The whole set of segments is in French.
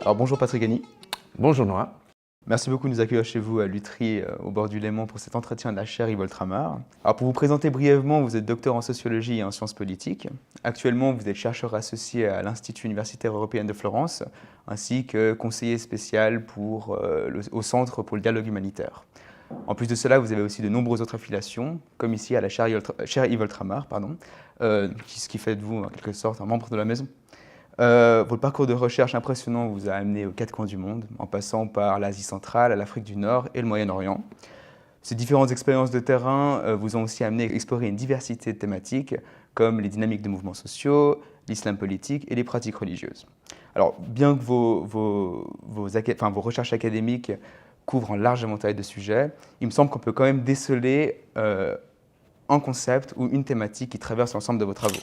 Alors bonjour Patrick Gagny. Bonjour Noah. Merci beaucoup de nous accueillir chez vous à Lutry, au bord du Léman, pour cet entretien de la chaire Yves Oltramar. Alors pour vous présenter brièvement, vous êtes docteur en sociologie et en sciences politiques. Actuellement, vous êtes chercheur associé à l'Institut universitaire européen de Florence, ainsi que conseiller spécial au Centre pour le dialogue humanitaire. En plus de cela, vous avez aussi de nombreuses autres affiliations, comme ici à la chaire Yves Oltramar, ce qui fait de vous en quelque sorte un membre de la maison. Votre parcours de recherche impressionnant vous a amené aux quatre coins du monde, en passant par l'Asie centrale, l'Afrique du Nord et le Moyen-Orient. Ces différentes expériences de terrain vous ont aussi amené à explorer une diversité de thématiques, comme les dynamiques de mouvements sociaux, l'islam politique et les pratiques religieuses. Alors, bien que vos recherches académiques couvrent un large éventail de sujets, il me semble qu'on peut quand même déceler un concept ou une thématique qui traverse l'ensemble de vos travaux.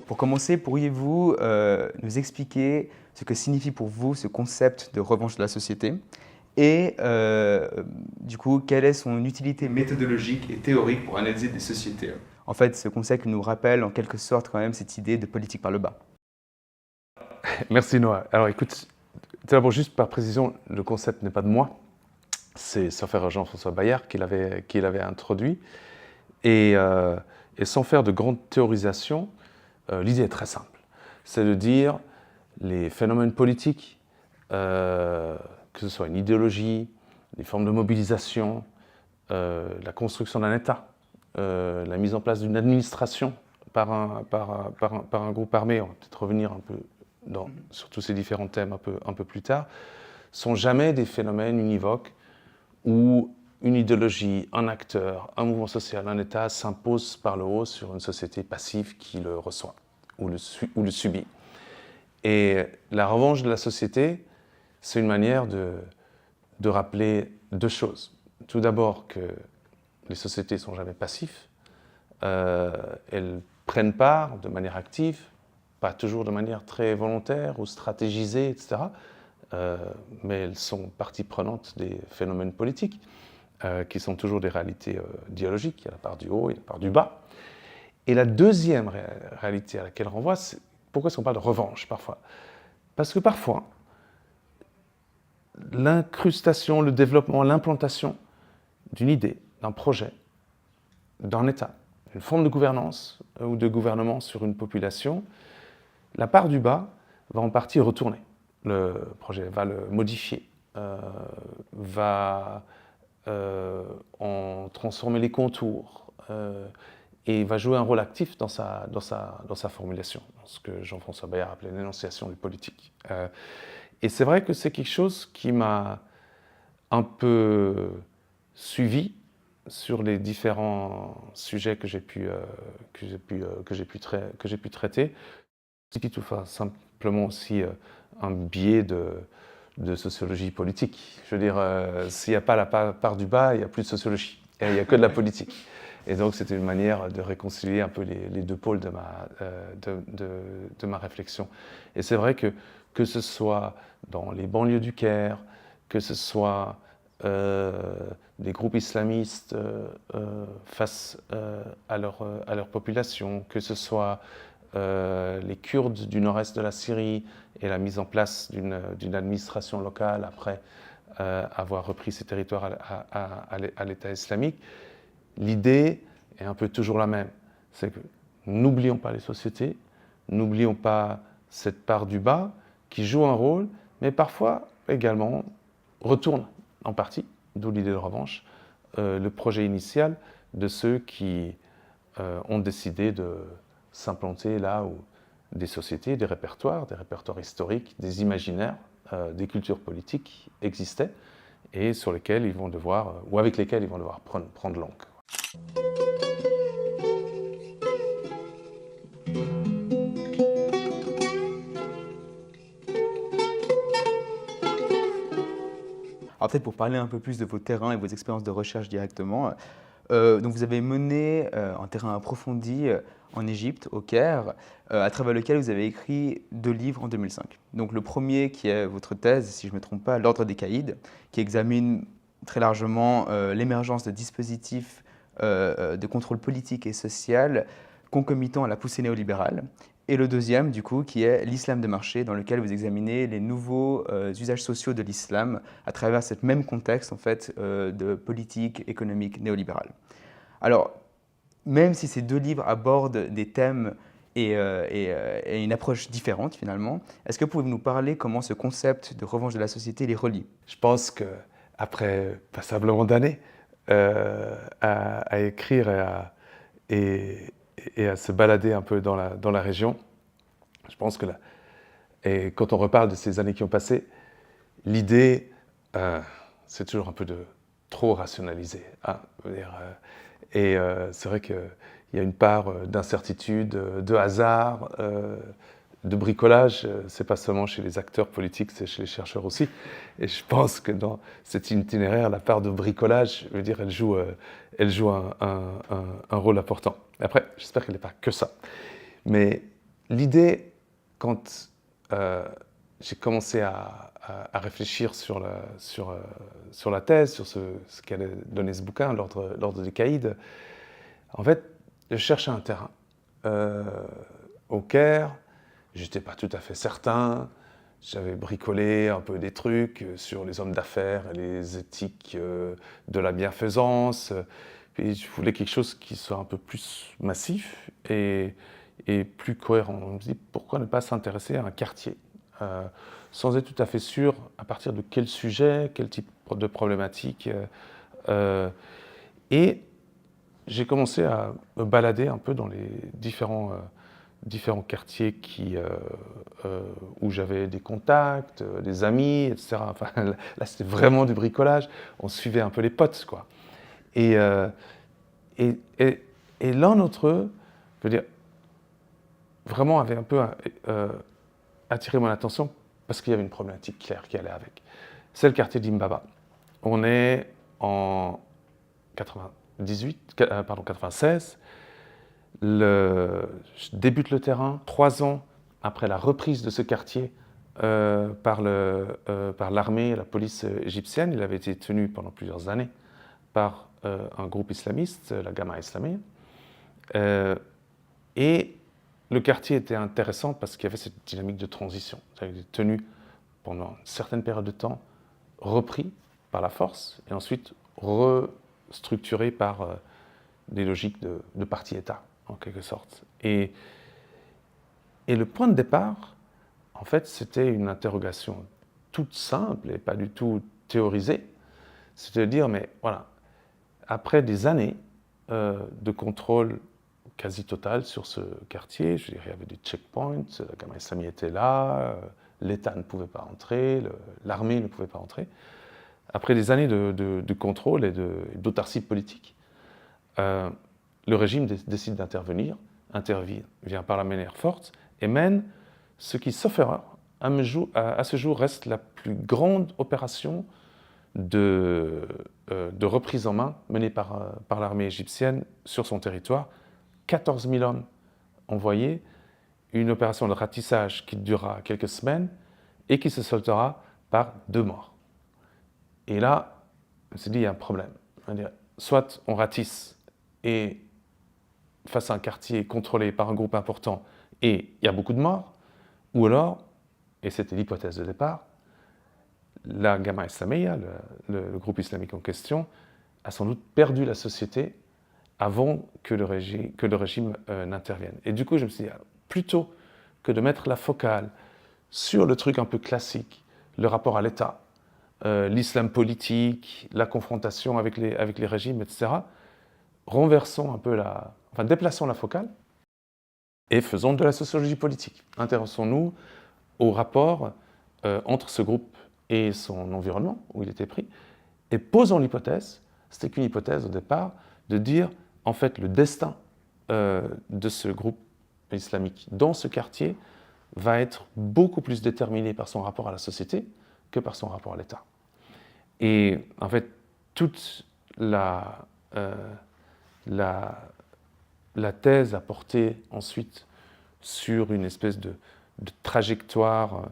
Pour commencer, pourriez-vous nous expliquer ce que signifie pour vous ce concept de revanche de la société et du coup, quelle est son utilité méthodologique et théorique pour analyser des sociétés? En fait, ce concept nous rappelle en quelque sorte quand même cette idée de politique par le bas. Merci Noah. Alors écoute, tout d'abord juste par précision, le concept n'est pas de moi, c'est sauf faire Jean-François Bayard qui l'avait introduit. Et sans faire de grandes théorisations, l'idée est très simple. C'est de dire les phénomènes politiques, que ce soit une idéologie, des formes de mobilisation, la construction d'un État, la mise en place d'une administration par un groupe armé, on va peut-être revenir un peu sur tous ces différents thèmes un peu plus tard, sont jamais des phénomènes univoques où une idéologie, un acteur, un mouvement social, un État s'impose par le haut sur une société passive qui le reçoit ou le subit. Et la revanche de la société, c'est une manière de rappeler deux choses. Tout d'abord que les sociétés ne sont jamais passives, elles prennent part de manière active, pas toujours de manière très volontaire ou stratégisée, etc. Mais elles sont partie prenante des phénomènes politiques, qui sont toujours des réalités dialogiques. Il y a la part du haut et la part du bas. Et la deuxième réalité à laquelle on renvoie, c'est pourquoi est-ce qu'on parle de revanche parfois? Parce que parfois, l'incrustation, le développement, l'implantation d'une idée, d'un projet, d'un État, une forme de gouvernance ou de gouvernement sur une population, la part du bas va en partie retourner. Le projet va le modifier, va en transformer les contours et va jouer un rôle actif dans sa formulation, dans ce que Jean-François Bayard appelait l'énonciation du politique. Et c'est vrai que c'est quelque chose qui m'a un peu suivi sur les différents sujets que j'ai pu traiter. C'est tout simplement aussi un biais de sociologie politique. Je veux dire, s'il n'y a pas la part du bas, il n'y a plus de sociologie. Et il n'y a que de la politique. Et donc, c'était une manière de réconcilier un peu les deux pôles de ma réflexion. Et c'est vrai que ce soit dans les banlieues du Caire, que ce soit des groupes islamistes face à leur population, que ce soit les Kurdes du nord-est de la Syrie et la mise en place d'une administration locale après avoir repris ces territoires à l'État islamique, l'idée est un peu toujours la même. C'est que n'oublions pas les sociétés, n'oublions pas cette part du bas qui joue un rôle, mais parfois également retourne en partie, d'où l'idée de revanche, le projet initial de ceux qui ont décidé de s'implanter là où des sociétés, des répertoires historiques, des imaginaires, des cultures politiques existaient et sur lesquels ils vont devoir, ou avec lesquels ils vont devoir prendre langue. Alors peut-être pour parler un peu plus de vos terrains et vos expériences de recherche directement, donc vous avez mené un terrain approfondi en Égypte, au Caire, à travers lequel vous avez écrit 2 livres en 2005. Donc le premier qui est votre thèse, si je ne me trompe pas, L'Ordre des Caïds, qui examine très largement l'émergence de dispositifs de contrôle politique et social concomitants à la poussée néolibérale. Et le deuxième, du coup, qui est l'islam de marché, dans lequel vous examinez les nouveaux usages sociaux de l'islam à travers ce même contexte en fait, de politique économique néolibérale. Alors, même si ces deux livres abordent des thèmes et une approche différente finalement, est-ce que vous pouvez nous parler comment ce concept de revanche de la société les relie? Je pense qu'après passablement d'années à écrire et à se balader un peu dans la région, je pense que et quand on reparle de ces années qui ont passé, l'idée, c'est toujours un peu de trop rationaliser. Hein, c'est vrai qu'il y a une part d'incertitude, de hasard, de bricolage. C'est pas seulement chez les acteurs politiques, c'est chez les chercheurs aussi. Et je pense que dans cet itinéraire, la part de bricolage, je veux dire, elle joue un rôle important. Après, j'espère qu'elle n'est pas que ça. Mais l'idée, quand j'ai commencé à réfléchir sur la thèse, sur ce qu'allait donner ce bouquin, l'ordre des caïds, en fait, je cherchais un terrain. Au Caire, j'étais pas tout à fait certain. J'avais bricolé un peu des trucs sur les hommes d'affaires et les éthiques de la bienfaisance. Puis je voulais quelque chose qui soit un peu plus massif et plus cohérent. On me dit pourquoi ne pas s'intéresser à un quartier sans être tout à fait sûr à partir de quel sujet, quel type de problématique. Et j'ai commencé à me balader un peu dans les différents quartiers où j'avais des contacts, des amis, etc. Enfin, là, c'était vraiment du bricolage. On suivait un peu les potes, quoi. Et l'un d'entre eux, je veux dire, vraiment avait un peu attiré mon attention parce qu'il y avait une problématique claire qui allait avec. C'est le quartier d'Imbaba. On est en 96. Je débute le terrain 3 ans après la reprise de ce quartier par l'armée et la police égyptienne. Il avait été tenu pendant plusieurs années par un groupe islamiste, la Gamma Islamée. Et le quartier était intéressant parce qu'il y avait cette dynamique de transition. Ça a été tenu pendant une certaine période de temps, repris par la force et ensuite restructuré par des logiques de parti-État, en quelque sorte. Et le point de départ, en fait, c'était une interrogation toute simple et pas du tout théorisée. C'était de dire, mais voilà, après des années de contrôle quasi total sur ce quartier, je dirais, il y avait des checkpoints, la Gamma Islamie était là, l'État ne pouvait pas entrer, l'armée ne pouvait pas entrer. Après des années de contrôle et d'autarcie politique, le régime décide d'intervenir, intervient par la manière forte et mène ce qui, sauf erreur, à ce jour reste la plus grande opération de reprise en main menée par l'armée égyptienne sur son territoire. 14 000 hommes envoyés, une opération de ratissage qui durera quelques semaines et qui se soldera par 2 morts. Et là, je me suis dit, il y a un problème. Soit on ratisse et face à un quartier contrôlé par un groupe important et il y a beaucoup de morts, ou alors, et c'était l'hypothèse de départ, la Gamma Islamiyya, le groupe islamique en question, a sans doute perdu la société avant que le régime n'intervienne. Et du coup, je me suis dit, plutôt que de mettre la focale sur le truc un peu classique, le rapport à l'État, l'islam politique, la confrontation avec les régimes, etc., déplaçons la focale et faisons de la sociologie politique. Intéressons-nous au rapport entre ce groupe et son environnement, où il était pris, et posons l'hypothèse, c'était qu'une hypothèse au départ, de dire, en fait, le destin de ce groupe islamique dans ce quartier va être beaucoup plus déterminé par son rapport à la société que par son rapport à l'État. Et en fait, toute la thèse a porté ensuite sur une espèce de trajectoire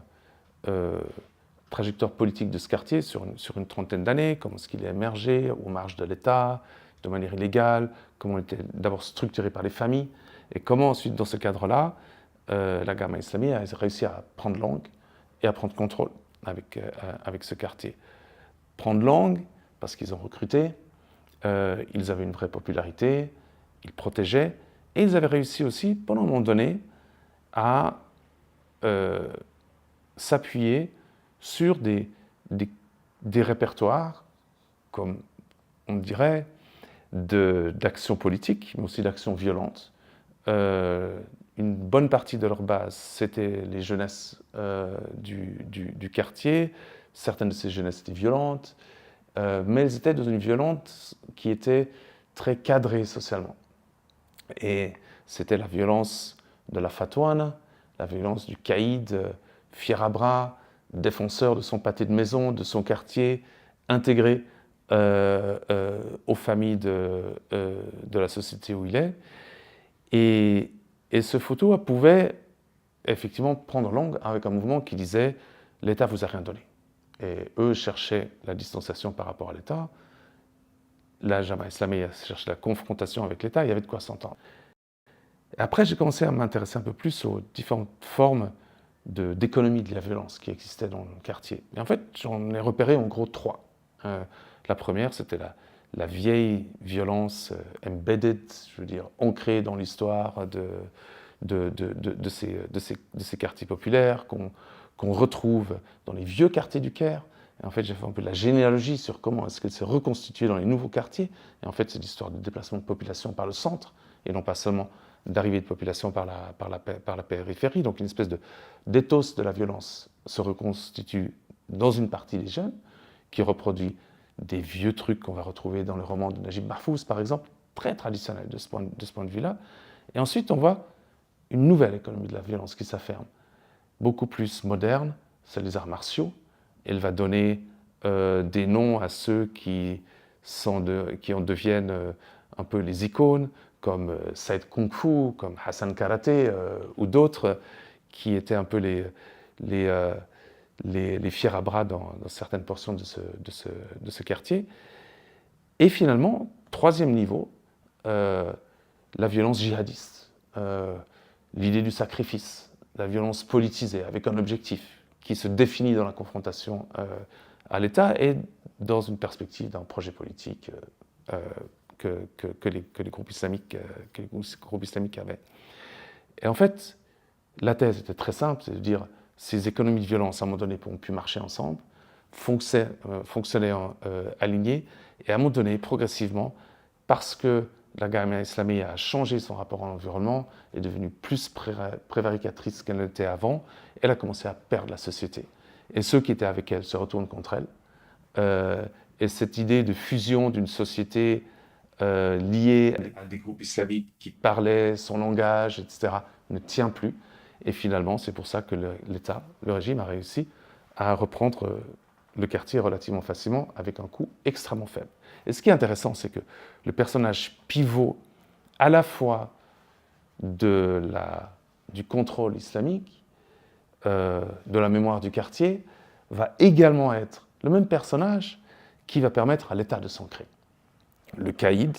trajectoire politique de ce quartier sur une trentaine d'années, comment est-ce qu'il est émergé aux marges de l'État, de manière illégale, comment il était d'abord structuré par les familles, et comment ensuite, dans ce cadre-là, la Jamaïa Islamiyya a réussi à prendre langue et à prendre contrôle avec ce quartier. Prendre langue, parce qu'ils ont recruté, ils avaient une vraie popularité, ils protégeaient, et ils avaient réussi aussi, pendant un moment donné, à s'appuyer sur des répertoires, comme on dirait, d'actions politiques, mais aussi d'actions violentes. Une bonne partie de leur base, c'était les jeunesses du quartier. Certaines de ces jeunesses étaient violentes, mais elles étaient dans une violence qui était très cadrée socialement. Et c'était la violence de la fatouane, la violence du caïd, fier à bras, défenseur de son pâté de maison, de son quartier, intégré aux familles de la société où il est. Et ce photo pouvait effectivement prendre langue avec un mouvement qui disait « l'État vous a rien donné ». Et eux cherchaient la distanciation par rapport à l'État. La Jamaïa Islamiyya cherchait la confrontation avec l'État, il y avait de quoi s'entendre. Après, j'ai commencé à m'intéresser un peu plus aux différentes formes d'économie de la violence qui existaient dans le quartier. Et en fait, j'en ai repéré en gros trois. La première, c'était la vieille violence embedded, je veux dire, ancrée dans l'histoire de ces quartiers populaires qu'on retrouve dans les vieux quartiers du Caire. Et en fait, j'ai fait un peu de la généalogie sur comment est-ce qu'elle s'est reconstituée dans les nouveaux quartiers. Et en fait, c'est l'histoire du déplacement de population par le centre, et non pas seulement d'arrivée de population par la périphérie. Donc une espèce d'éthos de la violence se reconstitue dans une partie des jeunes, qui reproduit des vieux trucs qu'on va retrouver dans le roman de Najib Mahfouz, par exemple, très traditionnel de ce point de vue-là. Et ensuite, on voit une nouvelle économie de la violence qui s'affirme, beaucoup plus moderne, celle des arts martiaux. Elle va donner des noms à ceux qui en deviennent un peu les icônes, comme Saïd Kung Fu, comme Hassan Karaté, ou d'autres qui étaient un peu les fiers à bras dans certaines portions de ce quartier. Et finalement, troisième niveau, la violence djihadiste, l'idée du sacrifice, la violence politisée avec un objectif qui se définit dans la confrontation à l'État et dans une perspective d'un projet politique que les groupes islamiques avaient. Et en fait, la thèse était très simple, c'est de dire ces économies de violence à un moment donné ont pu marcher ensemble, fonctionner alignées, et à un moment donné, progressivement, parce que la Jamaïa Islamiyya a changé son rapport à l'environnement, est devenue plus prévaricatrice qu'elle n'était avant, elle a commencé à perdre la société. Et ceux qui étaient avec elle se retournent contre elle. Et cette idée de fusion d'une société liée à des groupes islamiques qui parlaient son langage, etc., ne tient plus. Et finalement, c'est pour ça que l'État, le régime, a réussi à reprendre le quartier relativement facilement avec un coût extrêmement faible. Et ce qui est intéressant, c'est que le personnage pivot à la fois du contrôle islamique, de la mémoire du quartier, va également être le même personnage qui va permettre à l'État de s'ancrer. Le caïd,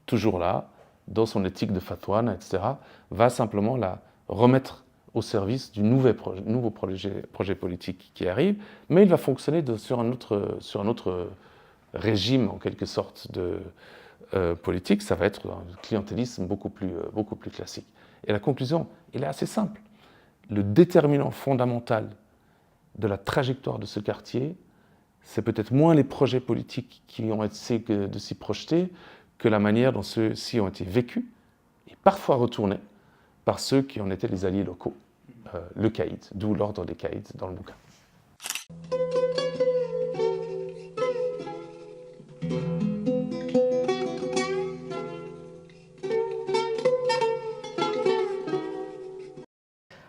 toujours là, dans son éthique de fatouane, etc., va simplement la remettre au service du nouveau projet politique qui arrive, mais il va fonctionner sur un autre régime, en quelque sorte, politique. Ça va être un clientélisme beaucoup plus classique. Et la conclusion, elle est assez simple. Le déterminant fondamental de la trajectoire de ce quartier, c'est peut-être moins les projets politiques qui ont essayé de s'y projeter que la manière dont ceux-ci ont été vécus et parfois retournés par ceux qui en étaient les alliés locaux, le caïd, d'où l'ordre des caïds dans le bouquin.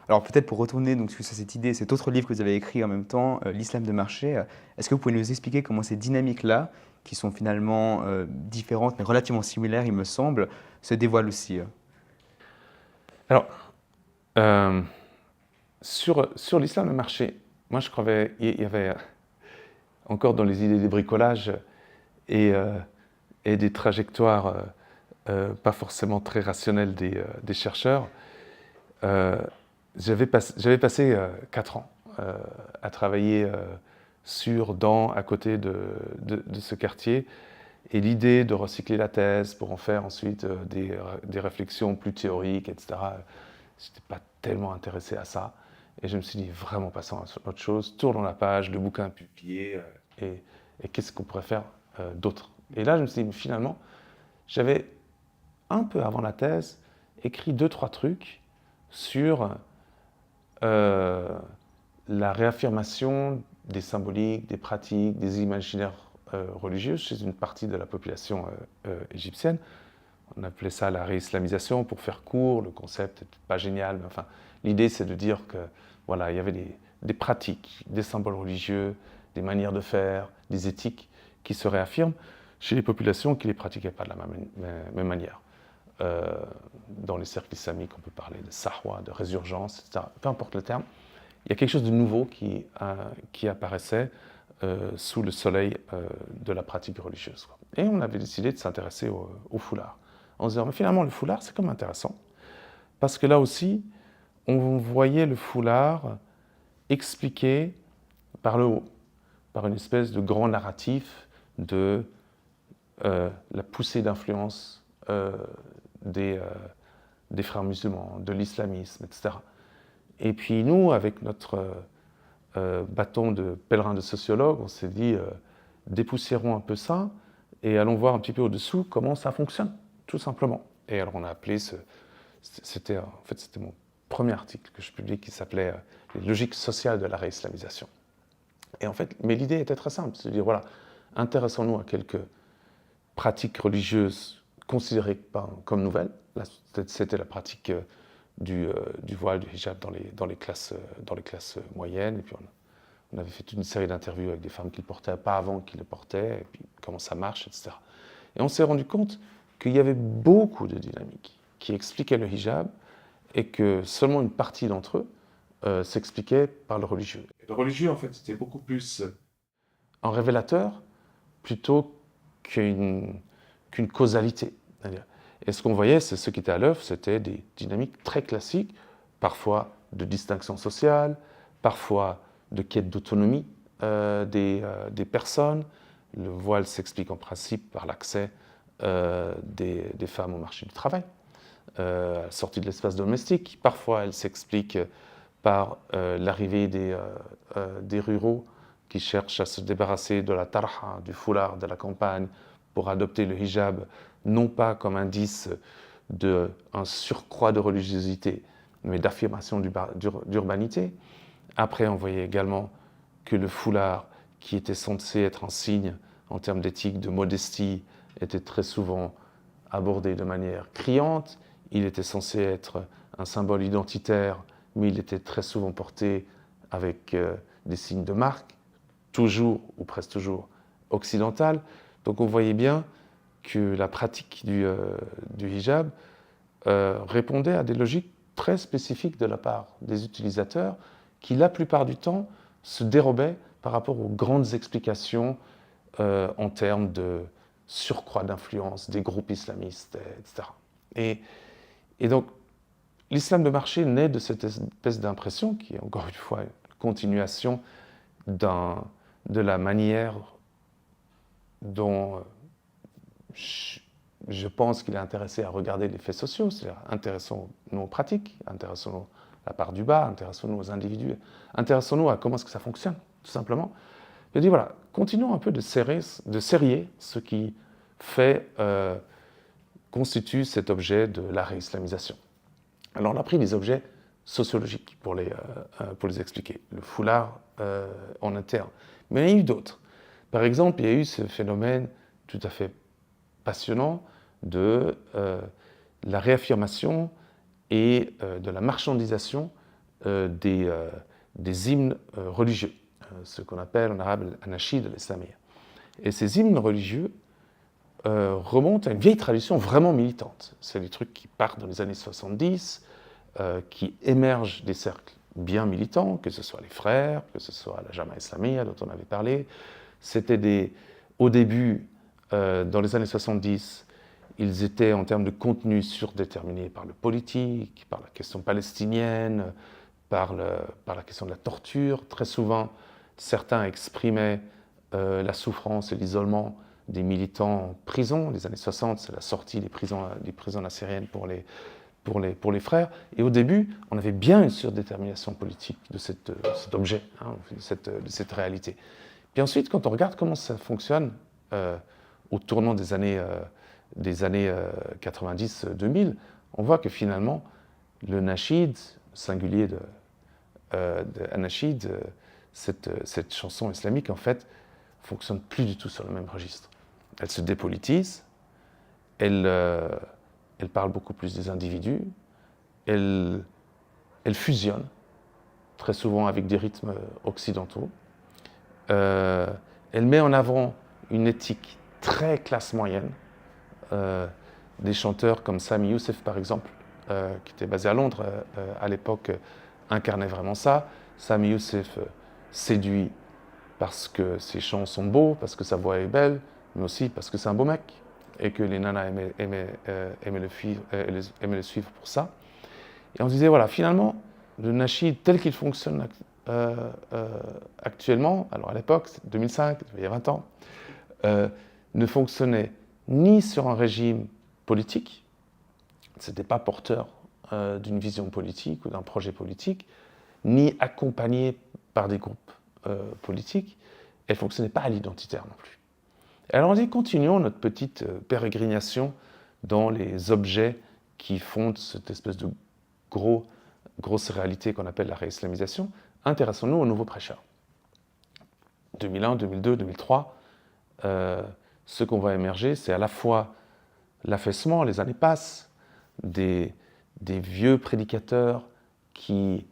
Alors peut-être pour retourner donc, sur cette idée, cet autre livre que vous avez écrit en même temps, L'Islam de marché, est-ce que vous pouvez nous expliquer comment ces dynamiques-là, qui sont finalement différentes mais relativement similaires, il me semble, se dévoilent aussi Alors, sur l'islam de marché, moi je croyais, il y avait encore dans les idées des bricolages et des trajectoires pas forcément très rationnelles des chercheurs. J'avais passé 4 ans à travailler à côté de ce quartier, et l'idée de recycler la thèse pour en faire ensuite des réflexions plus théoriques, etc., je n'étais pas tellement intéressé à ça. Et je me suis dit, vraiment passons à autre chose, tournons la page, le bouquin est publié, et qu'est-ce qu'on pourrait faire d'autre? Et là, je me suis dit, mais finalement, j'avais, un peu avant la thèse, écrit 2-3 trucs sur la réaffirmation des symboliques, des pratiques, des imaginaires religieux chez une partie de la population égyptienne. On appelait ça la réislamisation pour faire court. Le concept n'était pas génial, mais enfin, l'idée c'est de dire que voilà, il y avait des pratiques, des symboles religieux, des manières de faire, des éthiques qui se réaffirment chez les populations qui ne les pratiquaient pas de la même manière. Dans les cercles islamiques, on peut parler de sahwa, de résurgence, etc. Peu importe le terme, il y a quelque chose de nouveau qui apparaissait sous le soleil de la pratique religieuse. Et on avait décidé de s'intéresser au foulard. En se disant, mais finalement, le foulard, c'est comme intéressant, parce que là aussi, on voyait le foulard expliqué par le haut, par une espèce de grand narratif de la poussée d'influence des frères musulmans, de l'islamisme, etc. Et puis nous, avec notre bâton de pèlerin de sociologue, on s'est dit, dépoussiérons un peu ça et allons voir un petit peu au-dessous comment ça fonctionne, tout simplement. Et alors on a appelé c'était mon premier article que je publie qui s'appelait « Les logiques sociales de la réislamisation ». Et en fait, mais l'idée était très simple, c'est de dire, voilà, intéressons-nous à quelques pratiques religieuses considérées comme nouvelles. Là, c'était la pratique du voile, du hijab dans les classes moyennes. Et puis on avait fait toute une série d'interviews avec des femmes qui ne le portaient pas avant qu'ils le portaient, et puis comment ça marche, etc. Et on s'est rendu compte qu'il y avait beaucoup de dynamiques qui expliquaient le hijab et que seulement une partie d'entre eux s'expliquait par le religieux. Et le religieux, en fait, c'était beaucoup plus un révélateur plutôt qu'une causalité. Et ce qu'on voyait, c'est ce qui était à l'œuvre, c'était des dynamiques très classiques, parfois de distinction sociale, parfois de quête d'autonomie des personnes. Le voile s'explique en principe par l'accès des femmes au marché du travail, sortie de l'espace domestique. Parfois, elle s'explique par l'arrivée des ruraux qui cherchent à se débarrasser de la tarha, du foulard de la campagne, pour adopter le hijab, non pas comme indice d'un surcroît de religiosité, mais d'affirmation d'urbanité. Après, on voyait également que le foulard, qui était censé être un signe en termes d'éthique, de modestie, était très souvent abordé de manière criante. Il était censé être un symbole identitaire, mais il était très souvent porté avec des signes de marque, toujours ou presque toujours occidental. Donc on voyait bien que la pratique du hijab répondait à des logiques très spécifiques de la part des utilisateurs qui, la plupart du temps, se dérobaient par rapport aux grandes explications en termes de surcroît d'influence des groupes islamistes, etc. Et donc, l'islam de marché naît de cette espèce d'impression qui est encore une fois une continuation de la manière dont je pense qu'il est intéressé à regarder les faits sociaux, c'est-à-dire intéressons-nous aux pratiques, intéressons-nous à la part du bas, intéressons-nous aux individus, intéressons-nous à comment est-ce que ça fonctionne, tout simplement. Je dis voilà, continuons un peu de serrer ce qui constitue cet objet de la réislamisation. Alors on a pris des objets sociologiques pour les expliquer, le foulard en interne, mais il y en a eu d'autres. Par exemple, il y a eu ce phénomène tout à fait passionnant de la réaffirmation et de la marchandisation des hymnes religieux, ce qu'on appelle en arabe al-anashid al-islamiyya. Et ces hymnes religieux remontent à une vieille tradition vraiment militante. C'est des trucs qui partent dans les années 70, qui émergent des cercles bien militants, que ce soit les frères, que ce soit la Jama'a Islamiyya dont on avait parlé. Au début, dans les années 70, ils étaient en termes de contenu surdéterminés par le politique, par la question palestinienne, par la question de la torture. Très souvent, certains exprimaient la souffrance et l'isolement des militants en prison. Les années 60, c'est la sortie des prisons assyriennes pour les frères. Et au début, on avait bien une surdétermination politique de cet objet, de cette réalité. Puis ensuite, quand on regarde comment ça fonctionne au tournant des années 90-2000, on voit que finalement, le Nachid, singulier de Anachid, cette chanson islamique, en fait, fonctionne plus du tout sur le même registre. Elle se dépolitise, elle parle beaucoup plus des individus, elle fusionne, très souvent avec des rythmes occidentaux. Elle met en avant une éthique très classe moyenne. Des chanteurs comme Sami Youssef, par exemple, qui était basé à Londres à l'époque, incarnait vraiment ça. Sami Youssef séduit parce que ses chants sont beaux, parce que sa voix est belle, mais aussi parce que c'est un beau mec et que les nanas aimaient le suivre pour ça. Et on se disait, voilà, finalement, le Nachid tel qu'il fonctionne actuellement, alors à l'époque, c'était 2005, il y a 20 ans, ne fonctionnait ni sur un régime politique, c'était pas porteur d'une vision politique ou d'un projet politique, ni accompagné par des groupes politiques, elle ne fonctionnait pas à l'identitaire non plus. Et alors on dit, continuons notre petite pérégrination dans les objets qui fondent cette espèce de grosse réalité qu'on appelle la réislamisation. Intéressons-nous aux nouveaux prêcheurs. 2001, 2002, 2003, ce qu'on voit émerger, c'est à la fois l'affaissement, les années passent, des vieux prédicateurs qui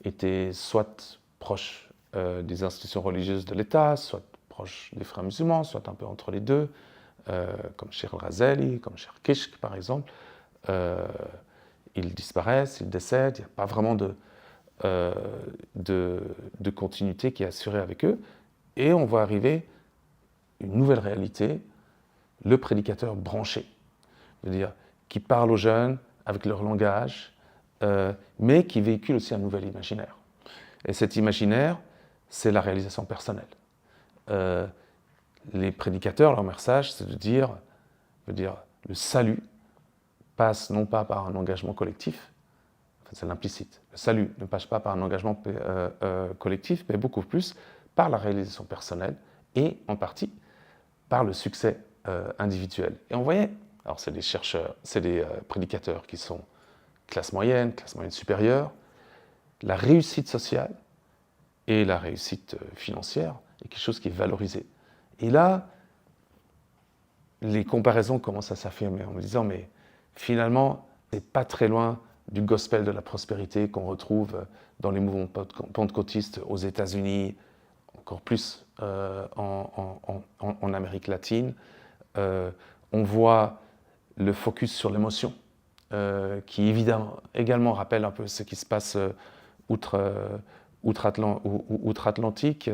étaient soit proches des institutions religieuses de l'État, soit proches des frères musulmans, soit un peu entre les deux, comme Sheikh al-Ghazali, comme Sheikh Kishk par exemple. Ils disparaissent, ils décèdent, il n'y a pas vraiment de continuité qui est assurée avec eux. Et on voit arriver une nouvelle réalité, le prédicateur branché, c'est-à-dire qui parle aux jeunes avec leur langage, mais qui véhicule aussi un nouvel imaginaire. Et cet imaginaire, c'est la réalisation personnelle. Les prédicateurs, leur message, c'est de dire le salut passe non pas par un engagement collectif, enfin, c'est l'implicite, le salut ne passe pas par un engagement collectif, mais beaucoup plus par la réalisation personnelle et en partie par le succès individuel. Et on voyait, alors c'est des chercheurs, c'est des prédicateurs qui sont classe moyenne supérieure, la réussite sociale et la réussite financière est quelque chose qui est valorisé. Et là, les comparaisons commencent à s'affirmer en me disant, mais finalement, c'est pas très loin du gospel de la prospérité qu'on retrouve dans les mouvements pentecôtistes aux États-Unis, encore plus en Amérique latine. On voit le focus sur l'émotion, qui évidemment également rappelle un peu ce qui se passe outre-Atlantique.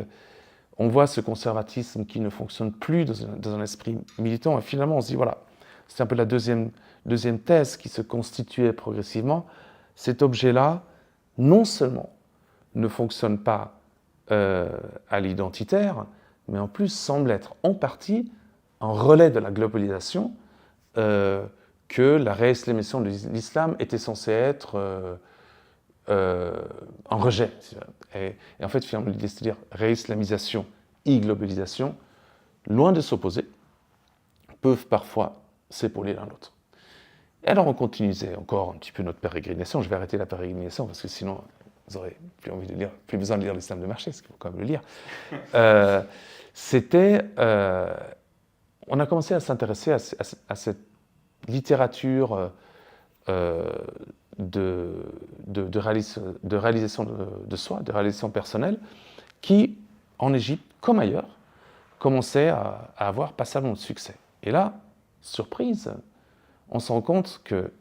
On voit ce conservatisme qui ne fonctionne plus dans un esprit militant. Et finalement, on se dit, voilà, c'est un peu la deuxième thèse qui se constituait progressivement. Cet objet-là, non seulement ne fonctionne pas à l'identitaire, mais en plus semble être en partie un relais de la globalisation que la réislamisation de l'islam était censée être un rejet. Et en fait, finalement, l'idée, c'est-à-dire réislamisation et globalisation, loin de s'opposer, peuvent parfois s'épauler l'un l'autre. Et alors, on continuait encore un petit peu notre pérégrination. Je vais arrêter la pérégrination parce que sinon, vous n'aurez plus besoin de lire l'islam de marché, parce qu'il faut quand même le lire. On a commencé à s'intéresser à cette littérature de réalisation de soi, de réalisation personnelle, qui, en Égypte, comme ailleurs, commençait à avoir passablement de succès. Et là, surprise, on se rend compte que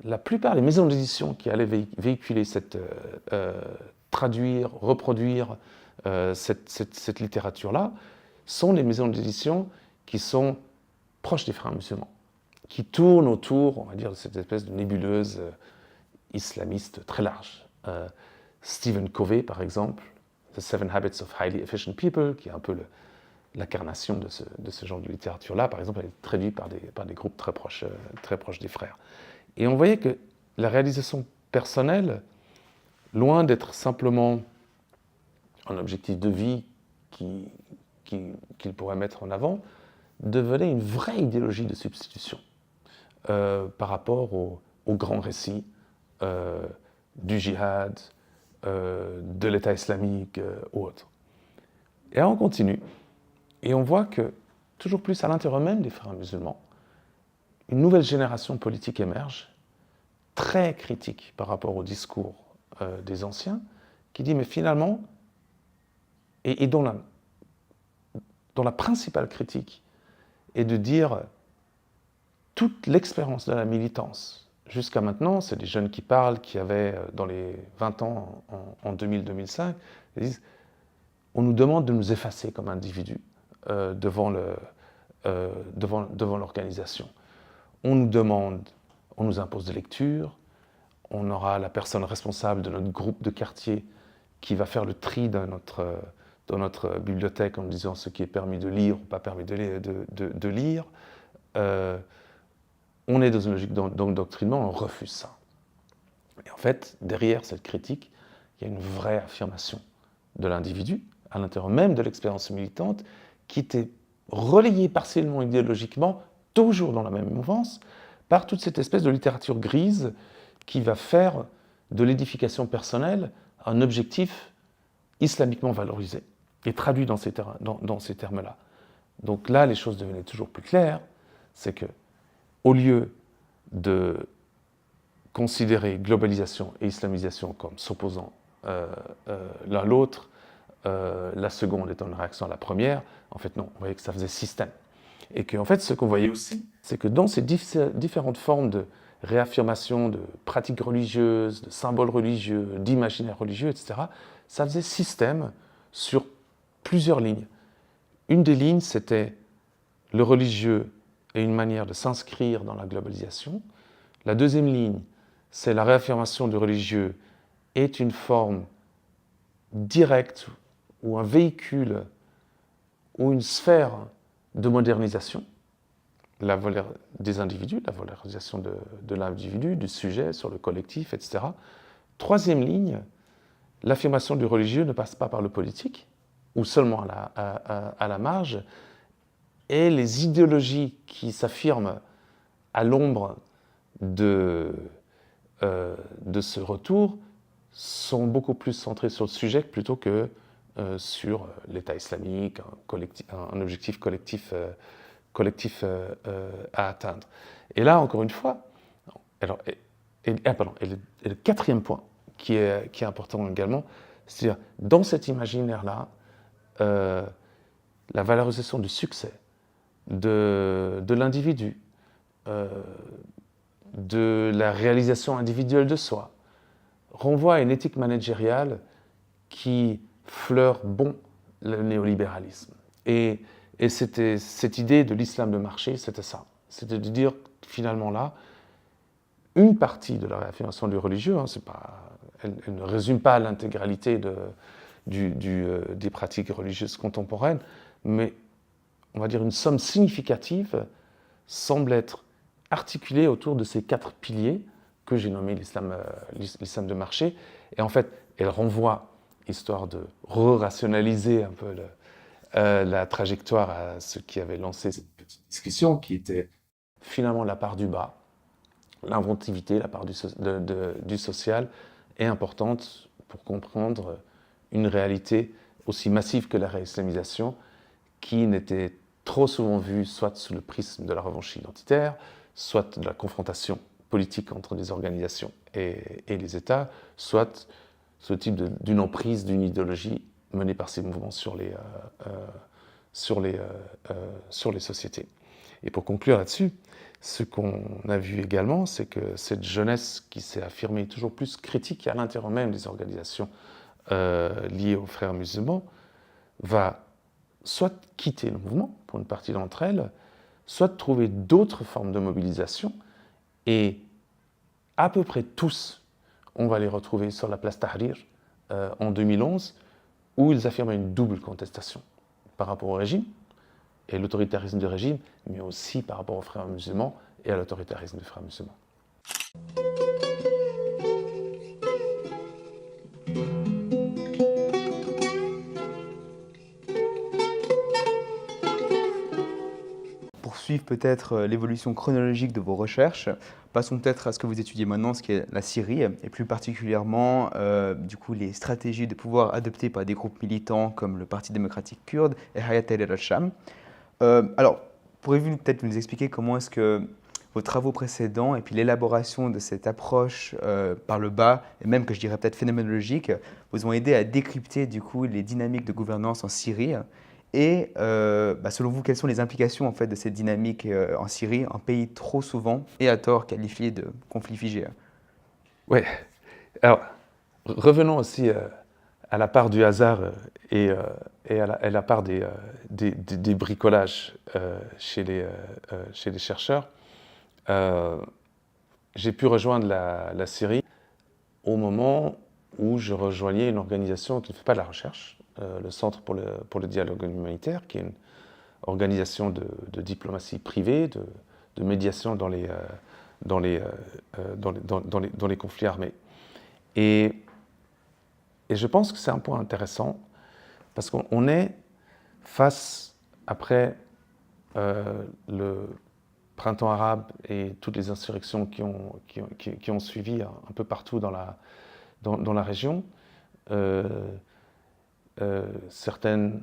la plupart des maisons d'édition qui allaient véhiculer traduire, reproduire cette littérature-là, sont des maisons d'édition qui sont proches des frères musulmans, qui tournent autour, on va dire, de cette espèce de nébuleuse islamiste très large. Stephen Covey, par exemple, The Seven Habits of Highly Efficient People, qui est un peu l'incarnation de ce genre de littérature-là, par exemple, elle est traduite par des groupes très proches des frères. Et on voyait que la réalisation personnelle, loin d'être simplement un objectif de vie qu'il pourrait mettre en avant, devenait une vraie idéologie de substitution par rapport au grand récit du djihad, de l'État islamique ou autre. Et là, on continue, et on voit que, toujours plus à l'intérieur même des frères musulmans, une nouvelle génération politique émerge, très critique par rapport au discours des anciens, qui dit, mais finalement, et dont la principale critique est de dire toute l'expérience de la militance, jusqu'à maintenant, c'est des jeunes qui parlent, qui avaient dans les 20 ans en 2000-2005, ils disent, on nous demande de nous effacer comme individus devant l'organisation. On nous impose des lectures, on aura la personne responsable de notre groupe de quartier qui va faire le tri dans notre bibliothèque en nous disant ce qui est permis de lire ou pas permis de lire. On est dans une logique d'endoctrinement, on refuse ça. Et en fait, derrière cette critique, il y a une vraie affirmation de l'individu, à l'intérieur même de l'expérience militante, qui était relayée partiellement idéologiquement, toujours dans la même mouvance, par toute cette espèce de littérature grise qui va faire de l'édification personnelle un objectif islamiquement valorisé et traduit dans ces termes-là. Donc là, les choses devenaient toujours plus claires, c'est que au lieu de considérer globalisation et islamisation comme s'opposant l'un l'autre, la seconde étant une réaction à la première, en fait non, on voyait que ça faisait système. Et qu'en fait, ce qu'on voyait aussi, c'est que dans ces différentes formes de réaffirmation de pratiques religieuses, de symboles religieux, d'imaginaires religieux, etc., ça faisait système sur plusieurs lignes. Une des lignes, c'était le religieux et une manière de s'inscrire dans la globalisation. La deuxième ligne, c'est la réaffirmation du religieux est une forme directe ou un véhicule ou une sphère de modernisation, la valeur des individus, la valorisation de l'individu, du sujet sur le collectif, etc. Troisième ligne, l'affirmation du religieux ne passe pas par le politique, ou seulement à la marge, et les idéologies qui s'affirment à l'ombre de ce retour sont beaucoup plus centrées sur le sujet plutôt que sur l'État islamique, un objectif collectif à atteindre. Et là, encore une fois, et le quatrième point qui est important également, c'est-à-dire dans cet imaginaire-là, la valorisation du succès, de l'individu, de la réalisation individuelle de soi, renvoie à une éthique managériale qui fleure bon le néolibéralisme. Et c'était cette idée de l'islam de marché, c'était ça. C'était de dire, finalement là, une partie de la réaffirmation du religieux, elle ne résume pas l'intégralité des pratiques religieuses contemporaines, mais on va dire une somme significative semble être articulée autour de ces 4 piliers que j'ai nommés l'islam de marché. Et en fait, elle renvoie, histoire de re-rationaliser un peu la trajectoire à ce qui avait lancé cette petite discussion, qui était finalement la part du bas, l'inventivité, la part du social, est importante pour comprendre une réalité aussi massive que la réislamisation, qui n'était trop souvent vue soit sous le prisme de la revanche identitaire, soit de la confrontation politique entre les organisations et les États, soit ce type d'une emprise, d'une idéologie menée par ces mouvements sur les sociétés. Et pour conclure là-dessus, ce qu'on a vu également, c'est que cette jeunesse qui s'est affirmée toujours plus critique à l'intérieur même des organisations liées aux frères musulmans va soit quitter le mouvement, pour une partie d'entre elles, soit trouver d'autres formes de mobilisation, et à peu près tous, on va les retrouver sur la place Tahrir en 2011, où ils affirment une double contestation par rapport au régime et l'autoritarisme du régime, mais aussi par rapport aux frères musulmans et à l'autoritarisme des frères musulmans. Pour suivre peut-être l'évolution chronologique de vos recherches, passons peut-être à ce que vous étudiez maintenant, ce qui est la Syrie, et plus particulièrement du coup, les stratégies de pouvoir adoptées par des groupes militants comme le Parti démocratique kurde et Hayat Tahrir al-Sham. Alors, pourriez-vous peut-être nous expliquer comment est-ce que vos travaux précédents et puis l'élaboration de cette approche par le bas, et même que je dirais peut-être phénoménologique, vous ont aidé à décrypter du coup les dynamiques de gouvernance en Syrie et selon vous, quelles sont les implications en fait, de cette dynamique en Syrie, un pays trop souvent et à tort qualifié de conflit figé? Oui, alors revenons aussi à la part du hasard et à la part des bricolages chez les chercheurs. J'ai pu rejoindre la Syrie au moment où je rejoignais une organisation qui ne fait pas de la recherche, le Centre pour le dialogue humanitaire, qui est une organisation de diplomatie privée, de médiation dans les conflits armés. Et je pense que c'est un point intéressant, parce qu'on est face, après le printemps arabe et toutes les insurrections qui ont suivi un peu partout dans la région, certaines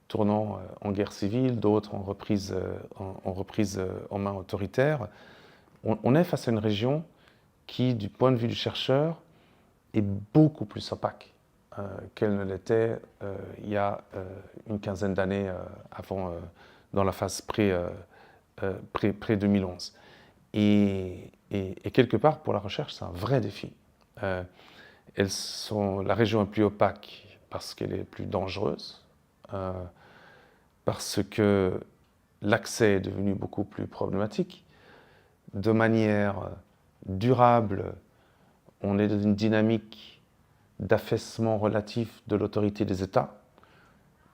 tournant en guerre civile, d'autres en reprise en main autoritaire. On est face à une région qui, du point de vue du chercheur, est beaucoup plus opaque qu'elle ne l'était il y a une quinzaine d'années avant, dans la phase pré-2011. Et quelque part, pour la recherche, c'est un vrai défi. La région est plus opaque parce qu'elle est plus dangereuse, parce que l'accès est devenu beaucoup plus problématique. De manière durable, on est dans une dynamique d'affaissement relatif de l'autorité des États,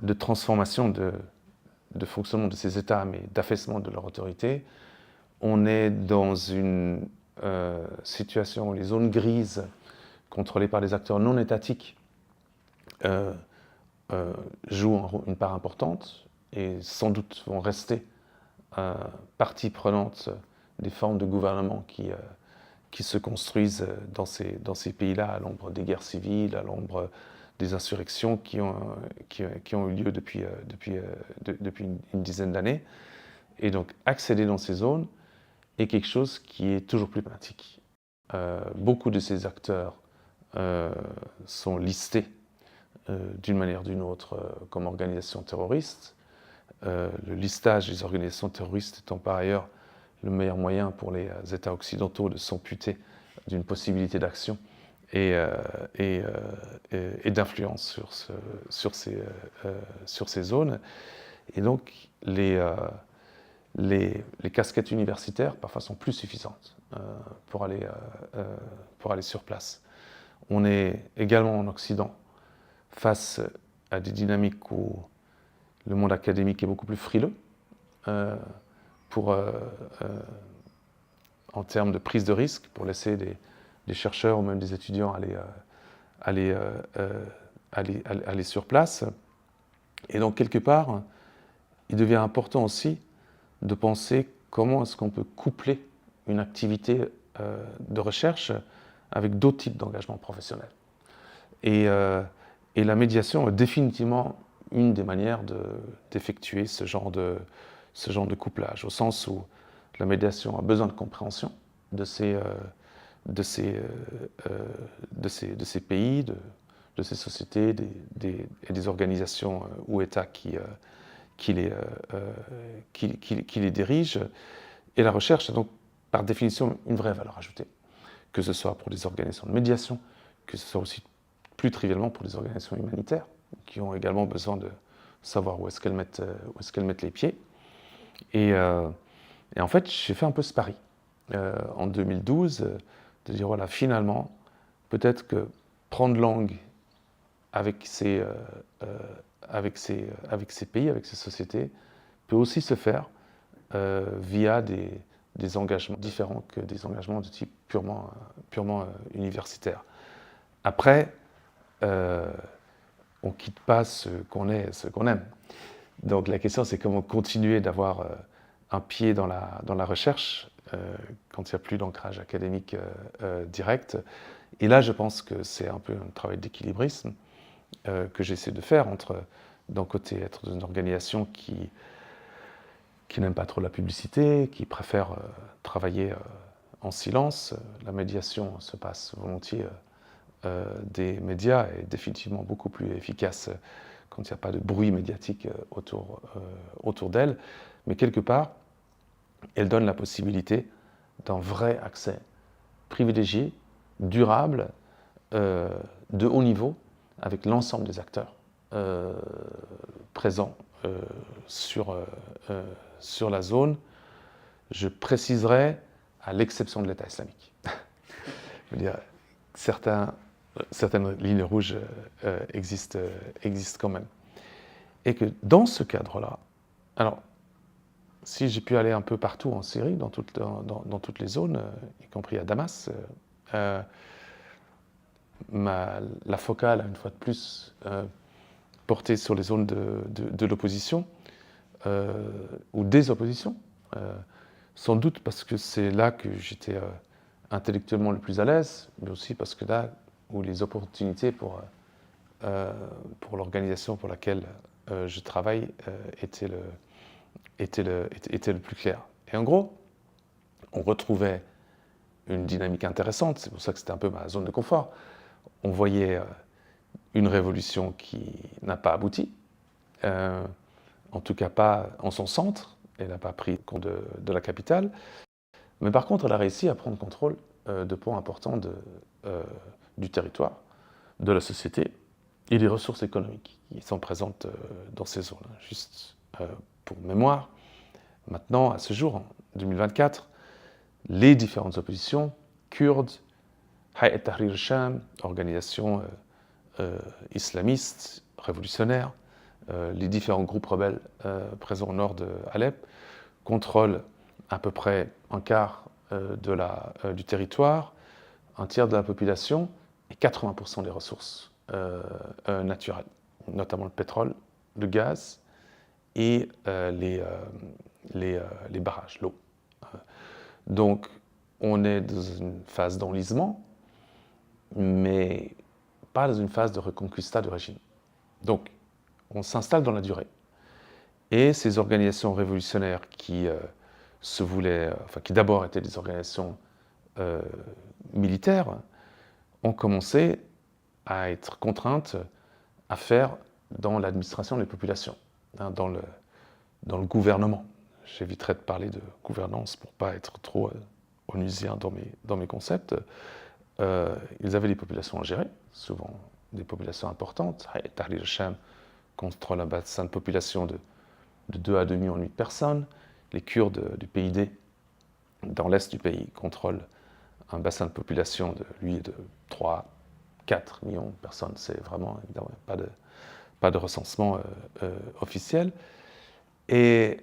de transformation de fonctionnement de ces États, mais d'affaissement de leur autorité. On est dans une situation où les zones grises, contrôlées par des acteurs non étatiques, jouent une part importante et sans doute vont rester partie prenante des formes de gouvernement qui se construisent dans ces pays-là, à l'ombre des guerres civiles, à l'ombre des insurrections qui ont eu lieu depuis une dizaine d'années. Et donc, accéder dans ces zones est quelque chose qui est toujours plus pratique. Beaucoup de ces acteurs sont listés d'une manière ou d'une autre comme organisations terroristes. Le listage des organisations terroristes étant par ailleurs le meilleur moyen pour les États occidentaux de s'amputer d'une possibilité d'action et d'influence sur ces zones. Et donc, les casquettes universitaires, parfois, sont plus suffisantes pour aller sur place. On est également en Occident face à des dynamiques où le monde académique est beaucoup plus frileux en termes de prise de risque, pour laisser des chercheurs ou même des étudiants aller sur place. Et donc, quelque part, il devient important aussi de penser comment est-ce qu'on peut coupler une activité de recherche avec d'autres types d'engagements professionnels. Et la médiation est définitivement une des manières d'effectuer ce genre de couplage, au sens où la médiation a besoin de compréhension de ces pays, de ces sociétés et des organisations ou États qui les dirigent. Et la recherche a donc, par définition, une vraie valeur ajoutée, que ce soit pour des organisations de médiation, que ce soit aussi plus trivialement pour les organisations humanitaires, qui ont également besoin de savoir où est-ce qu'elles mettent les pieds. Et en fait, j'ai fait un peu ce pari en 2012, de dire voilà, finalement, peut-être que prendre langue avec ces pays, avec ces sociétés, peut aussi se faire via des engagements différents que des engagements de type purement universitaire. Après, on ne quitte pas ce qu'on est, ce qu'on aime. Donc la question, c'est comment continuer d'avoir un pied dans la recherche quand il n'y a plus d'ancrage académique direct. Et là, je pense que c'est un peu un travail d'équilibrisme que j'essaie de faire entre, d'un côté, être dans une organisation qui n'aime pas trop la publicité, qui préfère travailler en silence. La médiation se passe volontiers des médias est définitivement beaucoup plus efficace quand il n'y a pas de bruit médiatique autour d'elle. Mais quelque part, elle donne la possibilité d'un vrai accès privilégié, durable, de haut niveau, avec l'ensemble des acteurs présents sur la zone. Je préciserai, à l'exception de l'État islamique. Je veux dire, certaines lignes rouges existent quand même. Et que dans ce cadre-là, alors, si j'ai pu aller un peu partout en Syrie, dans toutes les zones, y compris à Damas, la focale, une fois de plus, portée sur les zones de l'opposition ou des oppositions, sans doute parce que c'est là que j'étais intellectuellement le plus à l'aise, mais aussi parce que là où les opportunités pour l'organisation pour laquelle je travaille étaient le plus clair. Et en gros, on retrouvait une dynamique intéressante, c'est pour ça que c'était un peu ma zone de confort. On voyait une révolution qui n'a pas abouti, en tout cas pas en son centre, elle n'a pas pris compte de la capitale, mais par contre elle a réussi à prendre contrôle de points importants du territoire, de la société et des ressources économiques qui sont présentes dans ces zones. Juste pour mémoire, maintenant, à ce jour, en 2024, les différentes oppositions, kurdes, Hayat Tahrir al-Sham, organisation islamiste, révolutionnaire, les différents groupes rebelles présents au nord d'Alep, contrôlent à peu près un quart du territoire, un tiers de la population et 80% des ressources naturelles, notamment le pétrole, le gaz et les barrages, l'eau. Donc, on est dans une phase d'enlisement, mais pas dans une phase de reconquista du régime. Donc, on s'installe dans la durée. Et ces organisations révolutionnaires qui se voulaient, qui d'abord étaient des organisations militaires, ont commencé à être contraintes à faire dans l'administration des populations, hein, dans le gouvernement. J'éviterai de parler de gouvernance pour ne pas être trop onusien dans mes concepts. Ils avaient des populations à gérer, souvent des populations importantes. Tahrir al-Sham contrôle un bassin de population de 2 à 2 millions de personnes. Les Kurdes du PID, dans l'est du pays, contrôlent un bassin de population de 3, 4 millions de personnes. C'est vraiment, évidemment, pas de recensement officiel. Et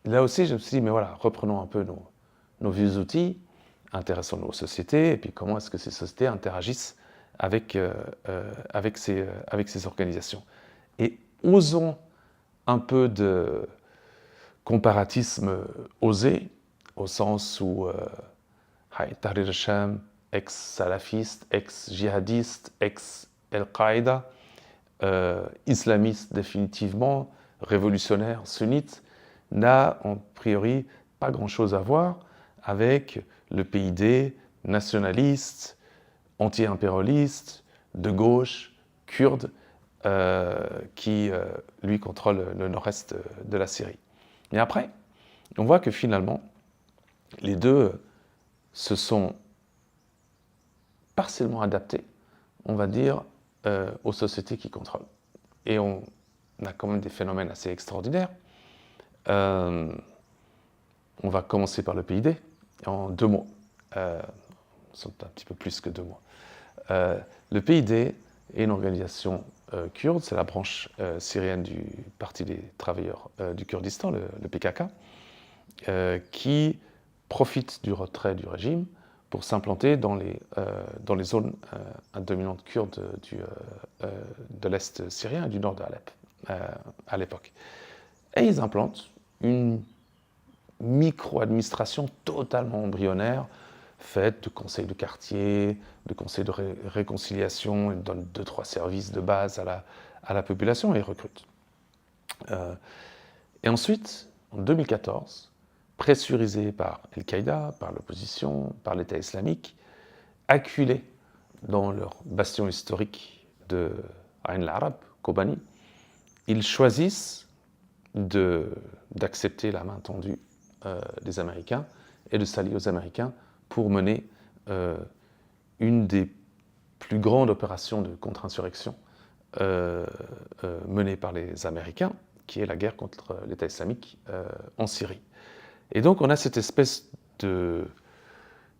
là aussi, je me suis dit, mais voilà, reprenons un peu nos vieux outils, intéressons-nous aux sociétés, et puis comment est-ce que ces sociétés interagissent avec ces organisations. Et osons un peu de comparatisme osé, au sens où Hayat Tahrir al-Sham, ex-salafiste, ex-djihadiste, ex-Al-Qaïda, islamiste définitivement, révolutionnaire, sunnite, n'a a priori pas grand-chose à voir avec le PID nationaliste, anti-impérialiste, de gauche, kurde, qui, lui, contrôle le nord-est de la Syrie. Et après, on voit que finalement, les deux se sont partiellement adaptés, on va dire, aux sociétés qui contrôlent. Et on a quand même des phénomènes assez extraordinaires. On va commencer par le PID en 2 mots. Ce sont un petit peu plus que 2 mots. Le PID est une organisation kurde, c'est la branche syrienne du Parti des travailleurs du Kurdistan, le PKK, qui profite du retrait du régime pour s'implanter dans les zones dominantes kurdes de l'Est syrien et du nord d'Alep à l'époque. Et ils implantent une micro-administration totalement embryonnaire, faite de conseils de quartier, de conseils de réconciliation, ils donnent 2-3 services de base à la population et ils recrutent. Et ensuite, en 2014, pressurisés par Al-Qaïda, par l'opposition, par l'État islamique, acculés dans leur bastion historique de Ain al-Arab, Kobani, ils choisissent d'accepter la main tendue des Américains et de s'allier aux Américains pour mener une des plus grandes opérations de contre-insurrection menée par les Américains, qui est la guerre contre l'État islamique en Syrie. Et donc on a cette espèce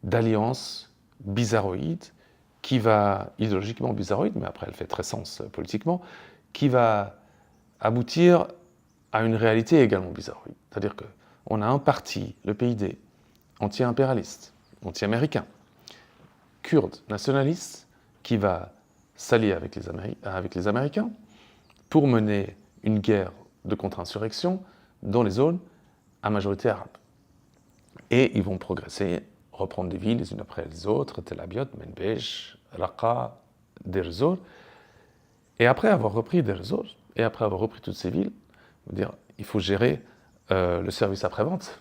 d'alliance bizarroïde qui va, idéologiquement bizarroïde, mais après elle fait très sens politiquement, qui va aboutir à une réalité également bizarroïde. C'est-à-dire qu'on a un parti, le PID, anti-impérialiste, anti-américain, kurde, nationaliste, qui va s'allier avec les Américains pour mener une guerre de contre-insurrection dans les zones à majorité arabe. Et ils vont progresser, reprendre des villes les unes après les autres, Tel Abyad, Menbej, Raqqa, Deir ez-Zor. Et après avoir repris Deir ez-Zor, et après avoir repris toutes ces villes, il faut gérer le service après-vente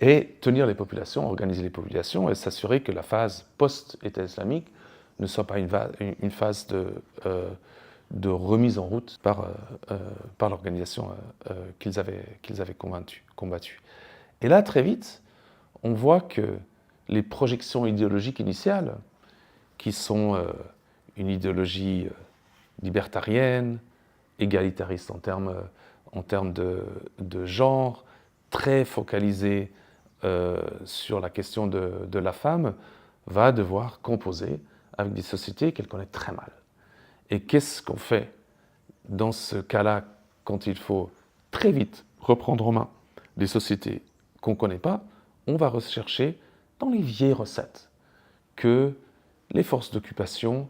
et tenir les populations, organiser les populations et s'assurer que la phase post-État islamique ne soit pas une phase de remise en route par l'organisation qu'ils avaient combattue. Et là, très vite, on voit que les projections idéologiques initiales, qui sont une idéologie libertarienne, égalitariste en termes de genre, très focalisée sur la question de la femme, va devoir composer avec des sociétés qu'elle connaît très mal. Et qu'est-ce qu'on fait dans ce cas-là quand il faut très vite reprendre en main des sociétés qu'on ne connaît pas? On va rechercher dans les vieilles recettes que les forces d'occupation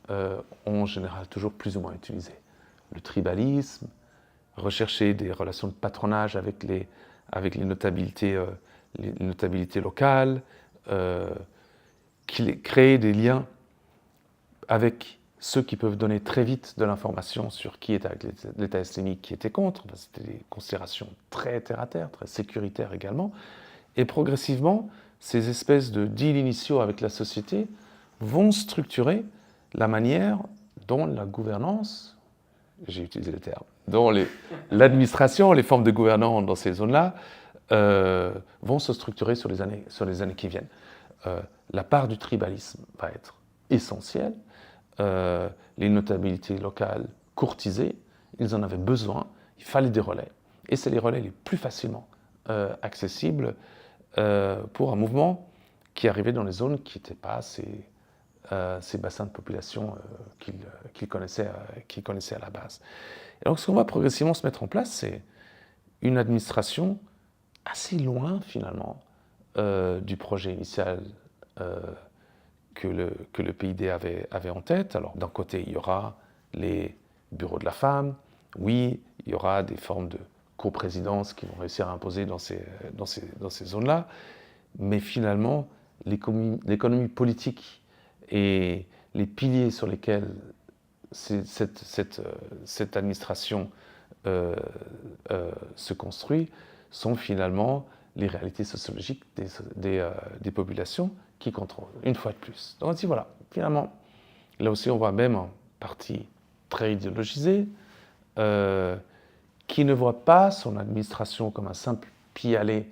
ont en général toujours plus ou moins utilisées. Le tribalisme, rechercher des relations de patronage avec les notabilités locales, créer des liens avec ceux qui peuvent donner très vite de l'information sur qui était avec l'État islamique, qui était contre. C'était des considérations très terre-à-terre, très sécuritaires également. Et progressivement, ces espèces de deals initiaux avec la société vont structurer la manière dont la gouvernance, j'ai utilisé le terme, dont l'administration, les formes de gouvernance dans ces zones-là vont se structurer sur les années qui viennent. La part du tribalisme va être essentielle. Les notabilités locales courtisées, ils en avaient besoin, il fallait des relais. Et c'est les relais les plus facilement accessibles pour un mouvement qui arrivait dans les zones qui n'étaient pas ces bassins de population qu'ils connaissaient à la base. Et donc ce qu'on va progressivement se mettre en place, c'est une administration assez loin finalement du projet initial que le PID avait en tête. Alors d'un côté, il y aura les bureaux de la femme, oui, il y aura des formes de coprésidence qui vont réussir à imposer dans ces zones-là, mais finalement, l'économie politique et les piliers sur lesquels cette administration se construit sont finalement les réalités sociologiques des populations qui contrôlent, une fois de plus. Donc on dit voilà, finalement, là aussi on voit même un parti très idéologisé, qui ne voit pas son administration comme un simple pis-aller,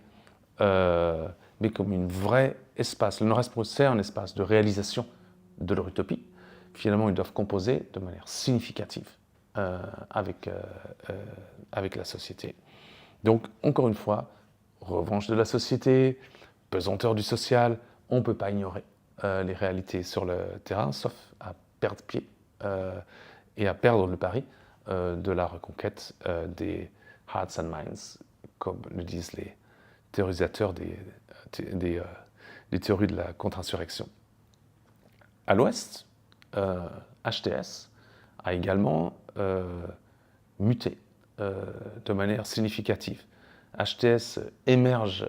mais comme une vraie espace. Le Nord-Est, c'est un espace de réalisation de leur utopie, finalement, ils doivent composer de manière significative avec la société. Donc, encore une fois, revanche de la société, pesanteur du social, on ne peut pas ignorer les réalités sur le terrain, sauf à perdre pied et à perdre le pari de la reconquête des hearts and minds, comme le disent les théorisateurs des théories de la contre-insurrection. À l'ouest, HTS a également muté de manière significative. HTS émerge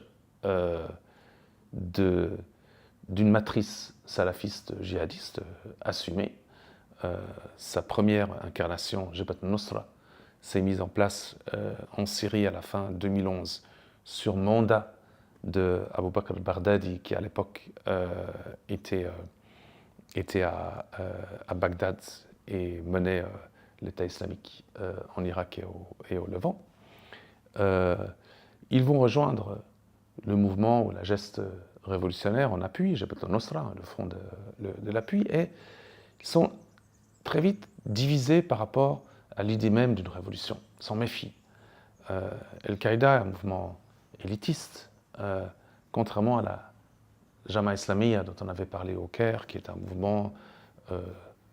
d'une matrice salafiste djihadiste assumée. Sa première incarnation, Jabhat al-Nusra, s'est mise en place en Syrie à la fin 2011 sur mandat de Abu Bakr al-Baghdadi, qui à l'époque était à Bagdad et menait l'État islamique en Irak et au Levant. Ils vont rejoindre le mouvement ou la geste révolutionnaire en appui, Jabhat al-Nusra, le front de l'appui, et ils sont très vite divisés par rapport à l'idée même d'une révolution, s'en méfient. Al-Qaïda est un mouvement élitiste, contrairement à la Jama'a Islamiyya dont on avait parlé au Caire, qui est un mouvement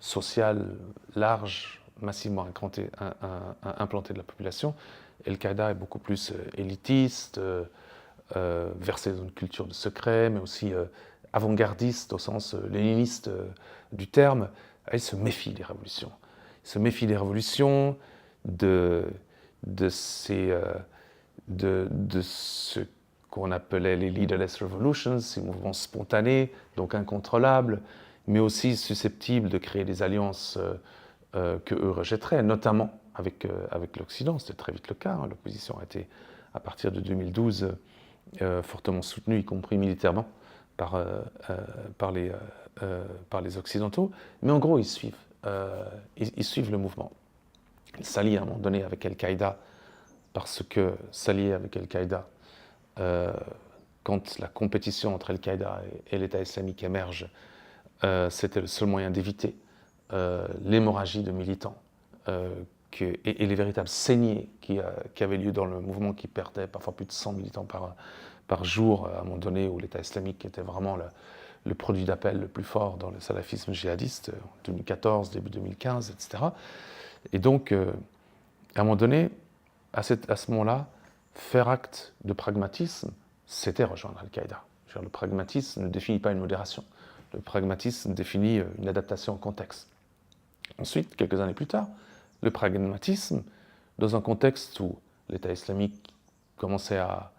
social large, massivement implanté de la population. Al-Qaïda est beaucoup plus élitiste, versé dans une culture de secret, mais aussi avant-gardiste au sens léniniste du terme. Il se méfie des révolutions. Il se méfie des révolutions, de ce qu'on appelait les leaderless revolutions, ces mouvements spontanés, donc incontrôlables, mais aussi susceptibles de créer des alliances qu'eux rejetteraient, notamment avec l'Occident. C'était très vite le cas. L'opposition a été, à partir de 2012, fortement soutenue, y compris militairement, par les Occidentaux. Mais en gros, ils suivent le mouvement. Ils s'allient à un moment donné avec Al-Qaïda, parce que s'allier avec Al-Qaïda, quand la compétition entre Al-Qaïda et l'État islamique émerge, c'était le seul moyen d'éviter l'hémorragie de militants et les véritables saignées qui avaient lieu dans le mouvement, qui perdait parfois plus de 100 militants par jour, à un moment donné où l'État islamique était vraiment le produit d'appel le plus fort dans le salafisme djihadiste, en 2014, début 2015, etc. Et donc, à un moment donné, à ce moment-là, faire acte de pragmatisme, c'était rejoindre Al-Qaïda. Le pragmatisme ne définit pas une modération. Le pragmatisme définit une adaptation au contexte. Ensuite, quelques années plus tard, le pragmatisme, dans un contexte où l'État islamique commençait à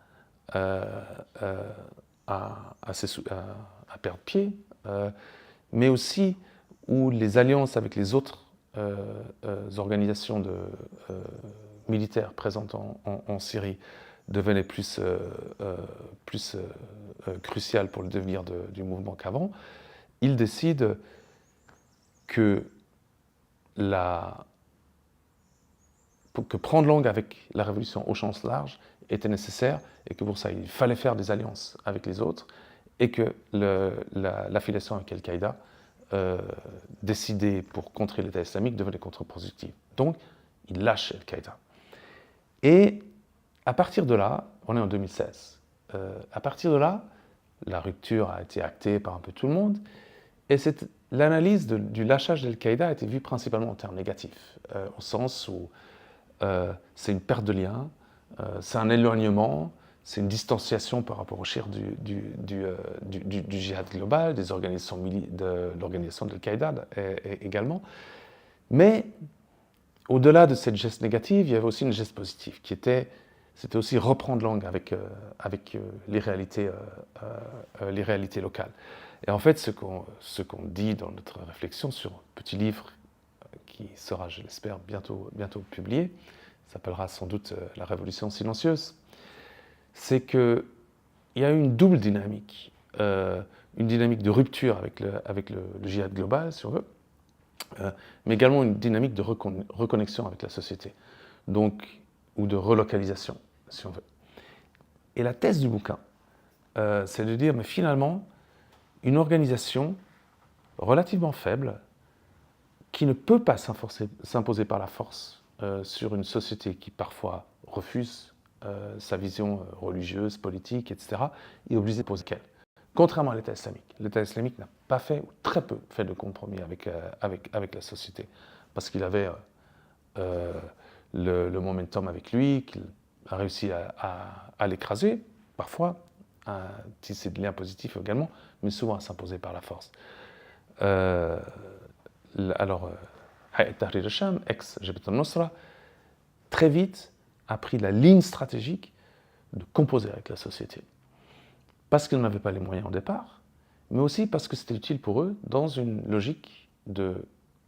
perdre pied, mais aussi où les alliances avec les autres organisations militaires présentes en Syrie devenaient plus cruciales pour le devenir du mouvement qu'avant, il décide que prendre langue avec la révolution au sens large était nécessaire et que pour ça il fallait faire des alliances avec les autres et que l'affiliation avec Al-Qaïda décidée pour contrer l'État islamique devenait contre-productive. Donc il lâche Al-Qaïda. Et à partir de là, on est en 2016, à partir de là, la rupture a été actée par un peu tout le monde et l'analyse du lâchage d'Al-Qaïda a été vue principalement en termes négatifs, au sens où c'est une perte de lien, c'est un éloignement, c'est une distanciation par rapport au shir du djihad global, de l'organisation d'Al-Qaïda également. Mais au-delà de cette geste négative, il y avait aussi une geste positive, c'était aussi reprendre langue avec les réalités locales. Et en fait, ce qu'on dit dans notre réflexion sur un petit livre qui sera, je l'espère, bientôt publié, s'appellera sans doute La Révolution silencieuse, c'est qu'il y a eu une double dynamique, une dynamique de rupture avec le djihad global, si on veut, mais également une dynamique de reconnexion avec la société, donc, ou de relocalisation, si on veut. Et la thèse du bouquin, c'est de dire, mais finalement, une organisation relativement faible qui ne peut pas s'imposer par la force sur une société qui parfois refuse sa vision religieuse, politique, etc., il est obligé de poser qu'elle. Contrairement à l'État islamique. L'État islamique n'a pas fait, ou très peu, fait de compromis avec la société, parce qu'il avait le momentum avec lui, qu'il a réussi à l'écraser, parfois, à tisser de liens positifs également, mais souvent à s'imposer par la force. Alors, Hayat Tahrir al-Sham, ex-Jabhat al-Nusra, très vite a pris la ligne stratégique de composer avec la société. Parce qu'ils n'avaient pas les moyens au départ, mais aussi parce que c'était utile pour eux dans une logique de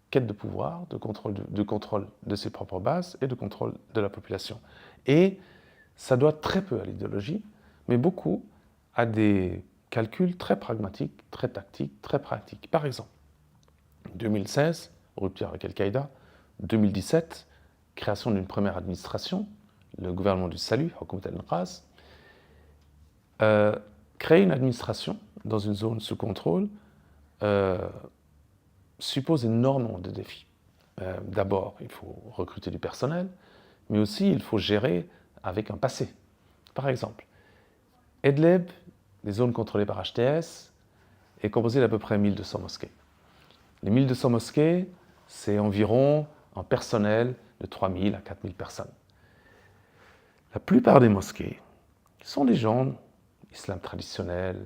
quête de pouvoir, de contrôle de ses propres bases et de contrôle de la population. Et ça doit très peu à l'idéologie, mais beaucoup à des calculs très pragmatiques, très tactiques, très pratiques. Par exemple, 2016, rupture avec Al-Qaïda. 2017, création d'une première administration, le gouvernement du salut, Houkoumat al-Inqaz. Créer une administration dans une zone sous contrôle suppose énormément de défis. D'abord, il faut recruter du personnel, mais aussi il faut gérer avec un passé. Par exemple, Idlib, les zones contrôlées par HTS, est composée d'à peu près 1200 mosquées. Les 1200 mosquées, c'est environ un personnel de 3000 à 4000 personnes. La plupart des mosquées sont des gens islam traditionnel,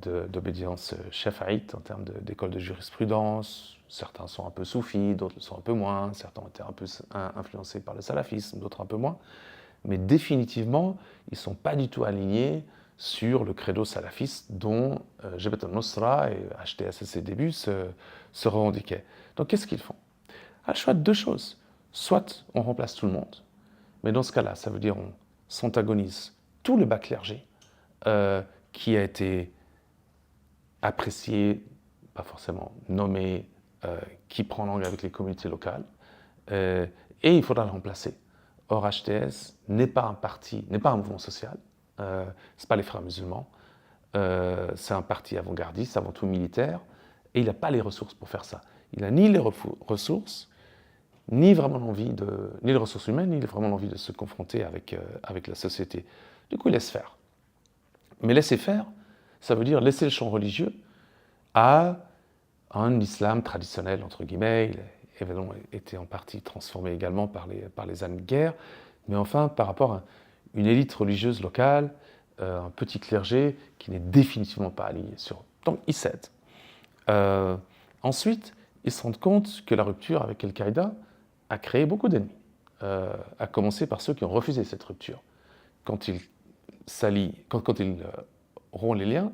d'obédience shafi'ite en termes d'école de jurisprudence. Certains sont un peu soufis, d'autres le sont un peu moins. Certains ont été un peu influencés par le salafisme, d'autres un peu moins. Mais définitivement, ils ne sont pas du tout alignés sur le credo salafiste dont Jabhat al-Nusra et HTS à ses débuts se revendiquaient. Donc qu'est-ce qu'ils font? Le choix de deux choses. Soit on remplace tout le monde, mais dans ce cas-là, ça veut dire on s'antagonise tout le bas clergé qui a été apprécié, pas forcément nommé, qui prend langue avec les communautés locales, et il faudra le remplacer. Or, HTS n'est pas un parti, n'est pas un mouvement social, ce n'est pas les frères musulmans, c'est un parti avant-gardiste, avant tout militaire, et il n'a pas les ressources pour faire ça. Il n'a ni les ressources, ni vraiment l'envie ni les ressources humaines, ni vraiment l'envie de se confronter avec la société. Du coup, il laisse faire. Mais laisser faire, ça veut dire laisser le champ religieux à un islam traditionnel, entre guillemets. Il a évidemment été en partie transformé également par les années de guerre, mais enfin par rapport à une élite religieuse locale, un petit clergé qui n'est définitivement pas aligné sur eux. Donc ils cèdent. Ensuite, ils se rendent compte que la rupture avec Al-Qaïda a créé beaucoup d'ennemis, à commencer par ceux qui ont refusé cette rupture. Quand ils rompt les liens,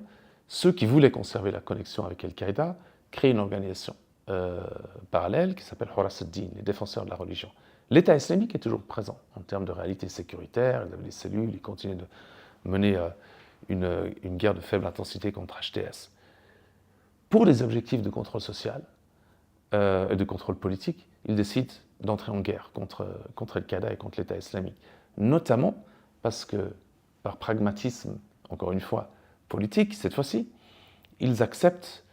ceux qui voulaient conserver la connexion avec Al-Qaïda créent une organisation parallèle qui s'appelle Huras ad-Din, les défenseurs de la religion. L'État islamique est toujours présent en termes de réalité sécuritaire, ils avaient des cellules, ils continuent de mener une guerre de faible intensité contre HTS. Pour des objectifs de contrôle social et de contrôle politique, ils décident d'entrer en guerre contre Al-Qaïda et contre l'État islamique, notamment parce que, par pragmatisme, encore une fois, politique, cette fois-ci, ils acceptent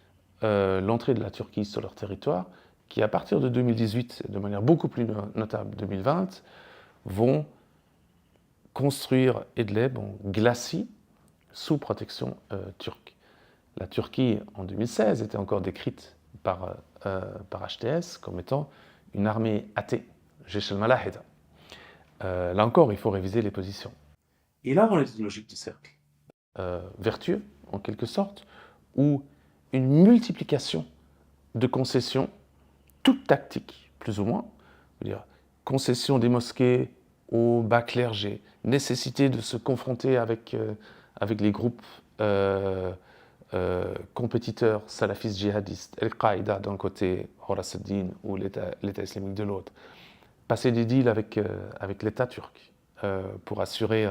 l'entrée de la Turquie sur leur territoire, qui, à partir de 2018, de manière beaucoup plus notable 2020, vont construire Idlib en glacis sous protection turque. La Turquie, en 2016, était encore décrite par HTS comme étant une armée athée, Jaish al-Malahida. Là encore, il faut réviser les positions. Et là, on est dans une logique de cercle vertueux, en quelque sorte, où une multiplication de concessions, toutes tactiques, plus ou moins, c'est-à-dire concession des mosquées au bas clergé, nécessité de se confronter avec les groupes compétiteurs salafistes djihadistes, Al-Qaïda d'un côté, Huras ad-Din ou l'État islamique de l'autre, passer des deals avec l'État turc pour assurer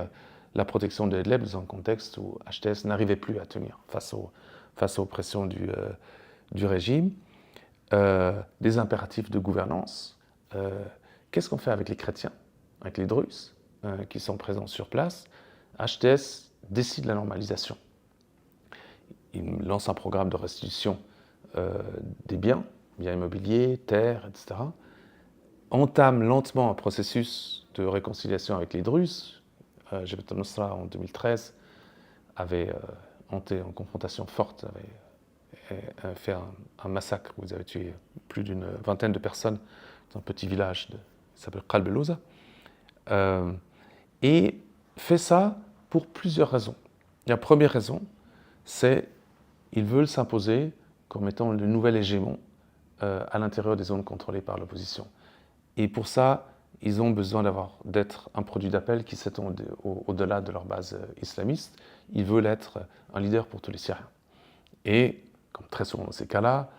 la protection de Idlib dans un contexte où HTS n'arrivait plus à tenir face aux pressions du régime, des impératifs de gouvernance. Qu'est-ce qu'on fait avec les chrétiens, avec les Druzes qui sont présents sur place? HTS décide la normalisation. Il lance un programme de restitution des biens biens immobiliers, terres, etc., entame lentement un processus de réconciliation avec les Druzes. Jabhat al-Nusra, en 2013, avait entré en confrontation forte, avait fait un massacre où ils avaient tué plus d'une vingtaine de personnes dans un petit village qui s'appelle Qalb el-Louza, et fait ça pour plusieurs raisons. La première raison, c'est qu'ils veulent s'imposer comme étant le nouvel hégémon à l'intérieur des zones contrôlées par l'opposition. Et pour ça, ils ont besoin d'être un produit d'appel qui s'étend au-delà de leur base islamiste. Ils veulent être un leader pour tous les Syriens. Et, comme très souvent dans ces cas-là,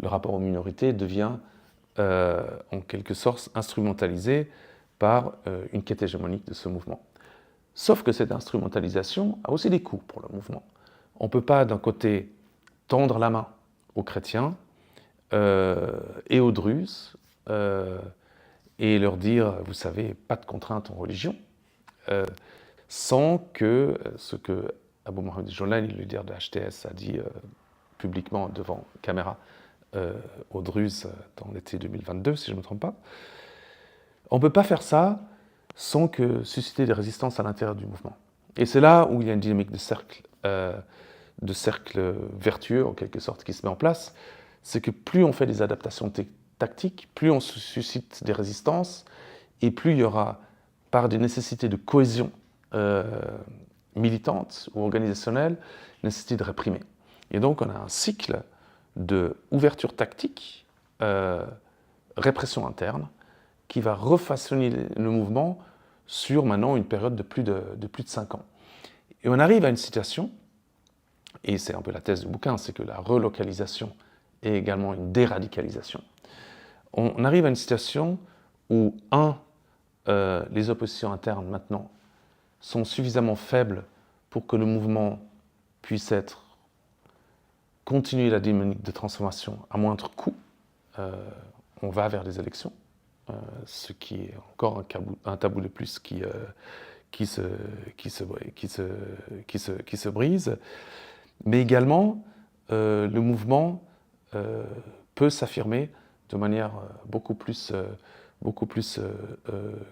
le rapport aux minorités devient en quelque sorte instrumentalisé par une quête hégémonique de ce mouvement. Sauf que cette instrumentalisation a aussi des coûts pour le mouvement. On ne peut pas, d'un côté, tendre la main aux chrétiens et aux Druzes et leur dire, vous savez, pas de contraintes en religion, sans que ce que Abu Mohamed Jolan, le leader de HTS, a dit publiquement devant caméra aux Druzes dans l'été 2022, si je ne me trompe pas. On ne peut pas faire ça sans que susciter des résistances à l'intérieur du mouvement. Et c'est là où il y a une dynamique de cercle vertueux, en quelque sorte, qui se met en place. C'est que plus on fait des adaptations tactiques, plus on suscite des résistances, et plus il y aura, par des nécessités de cohésion militante ou organisationnelle, nécessité de réprimer. Et donc on a un cycle d'ouverture tactique, répression interne, qui va refaçonner le mouvement sur maintenant une période de plus de 5 ans. Et on arrive à une situation, et c'est un peu la thèse du bouquin, c'est que la relocalisation est également une déradicalisation. On arrive à une situation où, les oppositions internes maintenant sont suffisamment faibles pour que le mouvement puisse continuer la dynamique de transformation à moindre coût. On va vers des élections, ce qui est encore un tabou de plus qui se brise. Mais également, le mouvement peut s'affirmer de manière beaucoup plus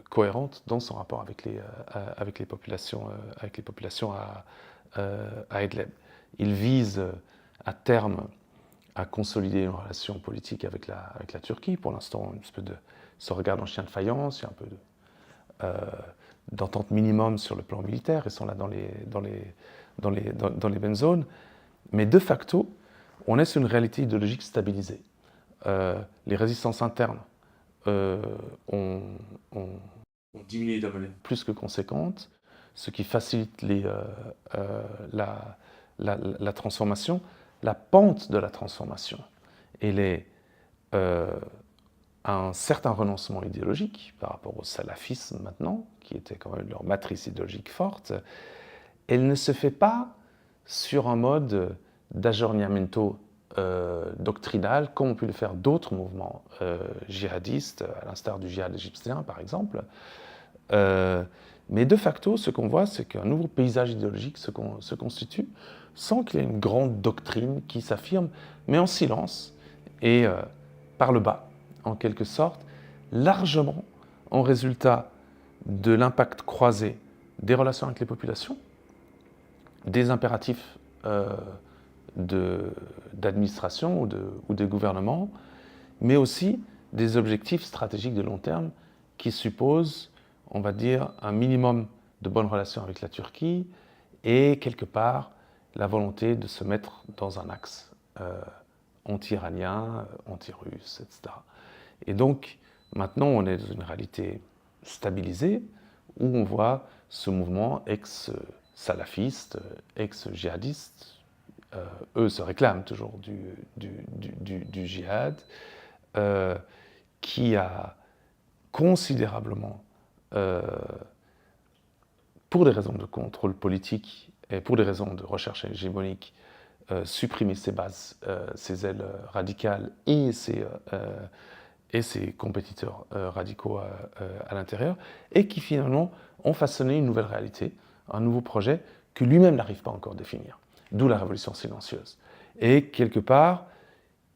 cohérente dans son rapport avec les populations à Idlib. Il vise à terme à consolider une relation politique avec la Turquie. Pour l'instant, une espèce de se regarde en chien de faïence, il y a un peu d'entente minimum sur le plan militaire, ils sont là dans les mêmes zones. Mais de facto, on est sur une réalité idéologique stabilisée. Les résistances internes ont diminué de manière plus que conséquente, ce qui facilite la transformation. La pente de la transformation, elle est un certain renoncement idéologique par rapport au salafisme maintenant, qui était quand même leur matrice idéologique forte. Elle ne se fait pas sur un mode d'aggiornamento doctrinal, comme on peut le faire d'autres mouvements djihadistes, à l'instar du djihad égyptien par exemple. Mais de facto, ce qu'on voit, c'est qu'un nouveau paysage idéologique se constitue sans qu'il y ait une grande doctrine qui s'affirme, mais en silence et par le bas, en quelque sorte, largement en résultat de l'impact croisé des relations avec les populations, des impératifs d'administration ou de gouvernement, mais aussi des objectifs stratégiques de long terme qui supposent, on va dire, un minimum de bonnes relations avec la Turquie et quelque part la volonté de se mettre dans un axe anti-iranien, anti-russe, etc. Et donc, maintenant, on est dans une réalité stabilisée où on voit ce mouvement ex-salafiste, ex-djihadiste. Eux se réclament toujours du djihad, qui a considérablement, pour des raisons de contrôle politique et pour des raisons de recherche hégémonique, supprimer ses bases, ses ailes radicales et ses compétiteurs radicaux à l'intérieur, et qui finalement ont façonné une nouvelle réalité, un nouveau projet que lui-même n'arrive pas encore à définir. D'où la révolution silencieuse. Et quelque part,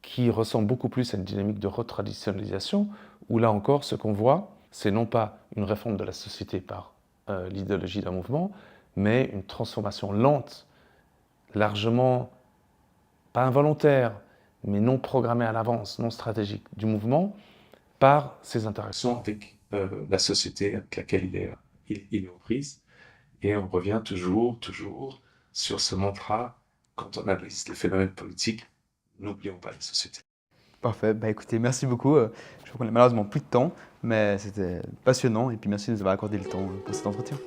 qui ressemble beaucoup plus à une dynamique de retraditionnalisation, où là encore, ce qu'on voit, c'est non pas une réforme de la société par l'idéologie d'un mouvement, mais une transformation lente, largement pas involontaire, mais non programmée à l'avance, non stratégique du mouvement, par ses interactions avec la société avec laquelle il est aux prises. Et on revient toujours sur ce mantra, quand on analyse les phénomènes politiques, n'oublions pas la société. Parfait. Bah, écoutez, merci beaucoup. Je crois qu'on a malheureusement plus de temps, mais c'était passionnant. Et puis merci de nous avoir accordé le temps pour cet entretien.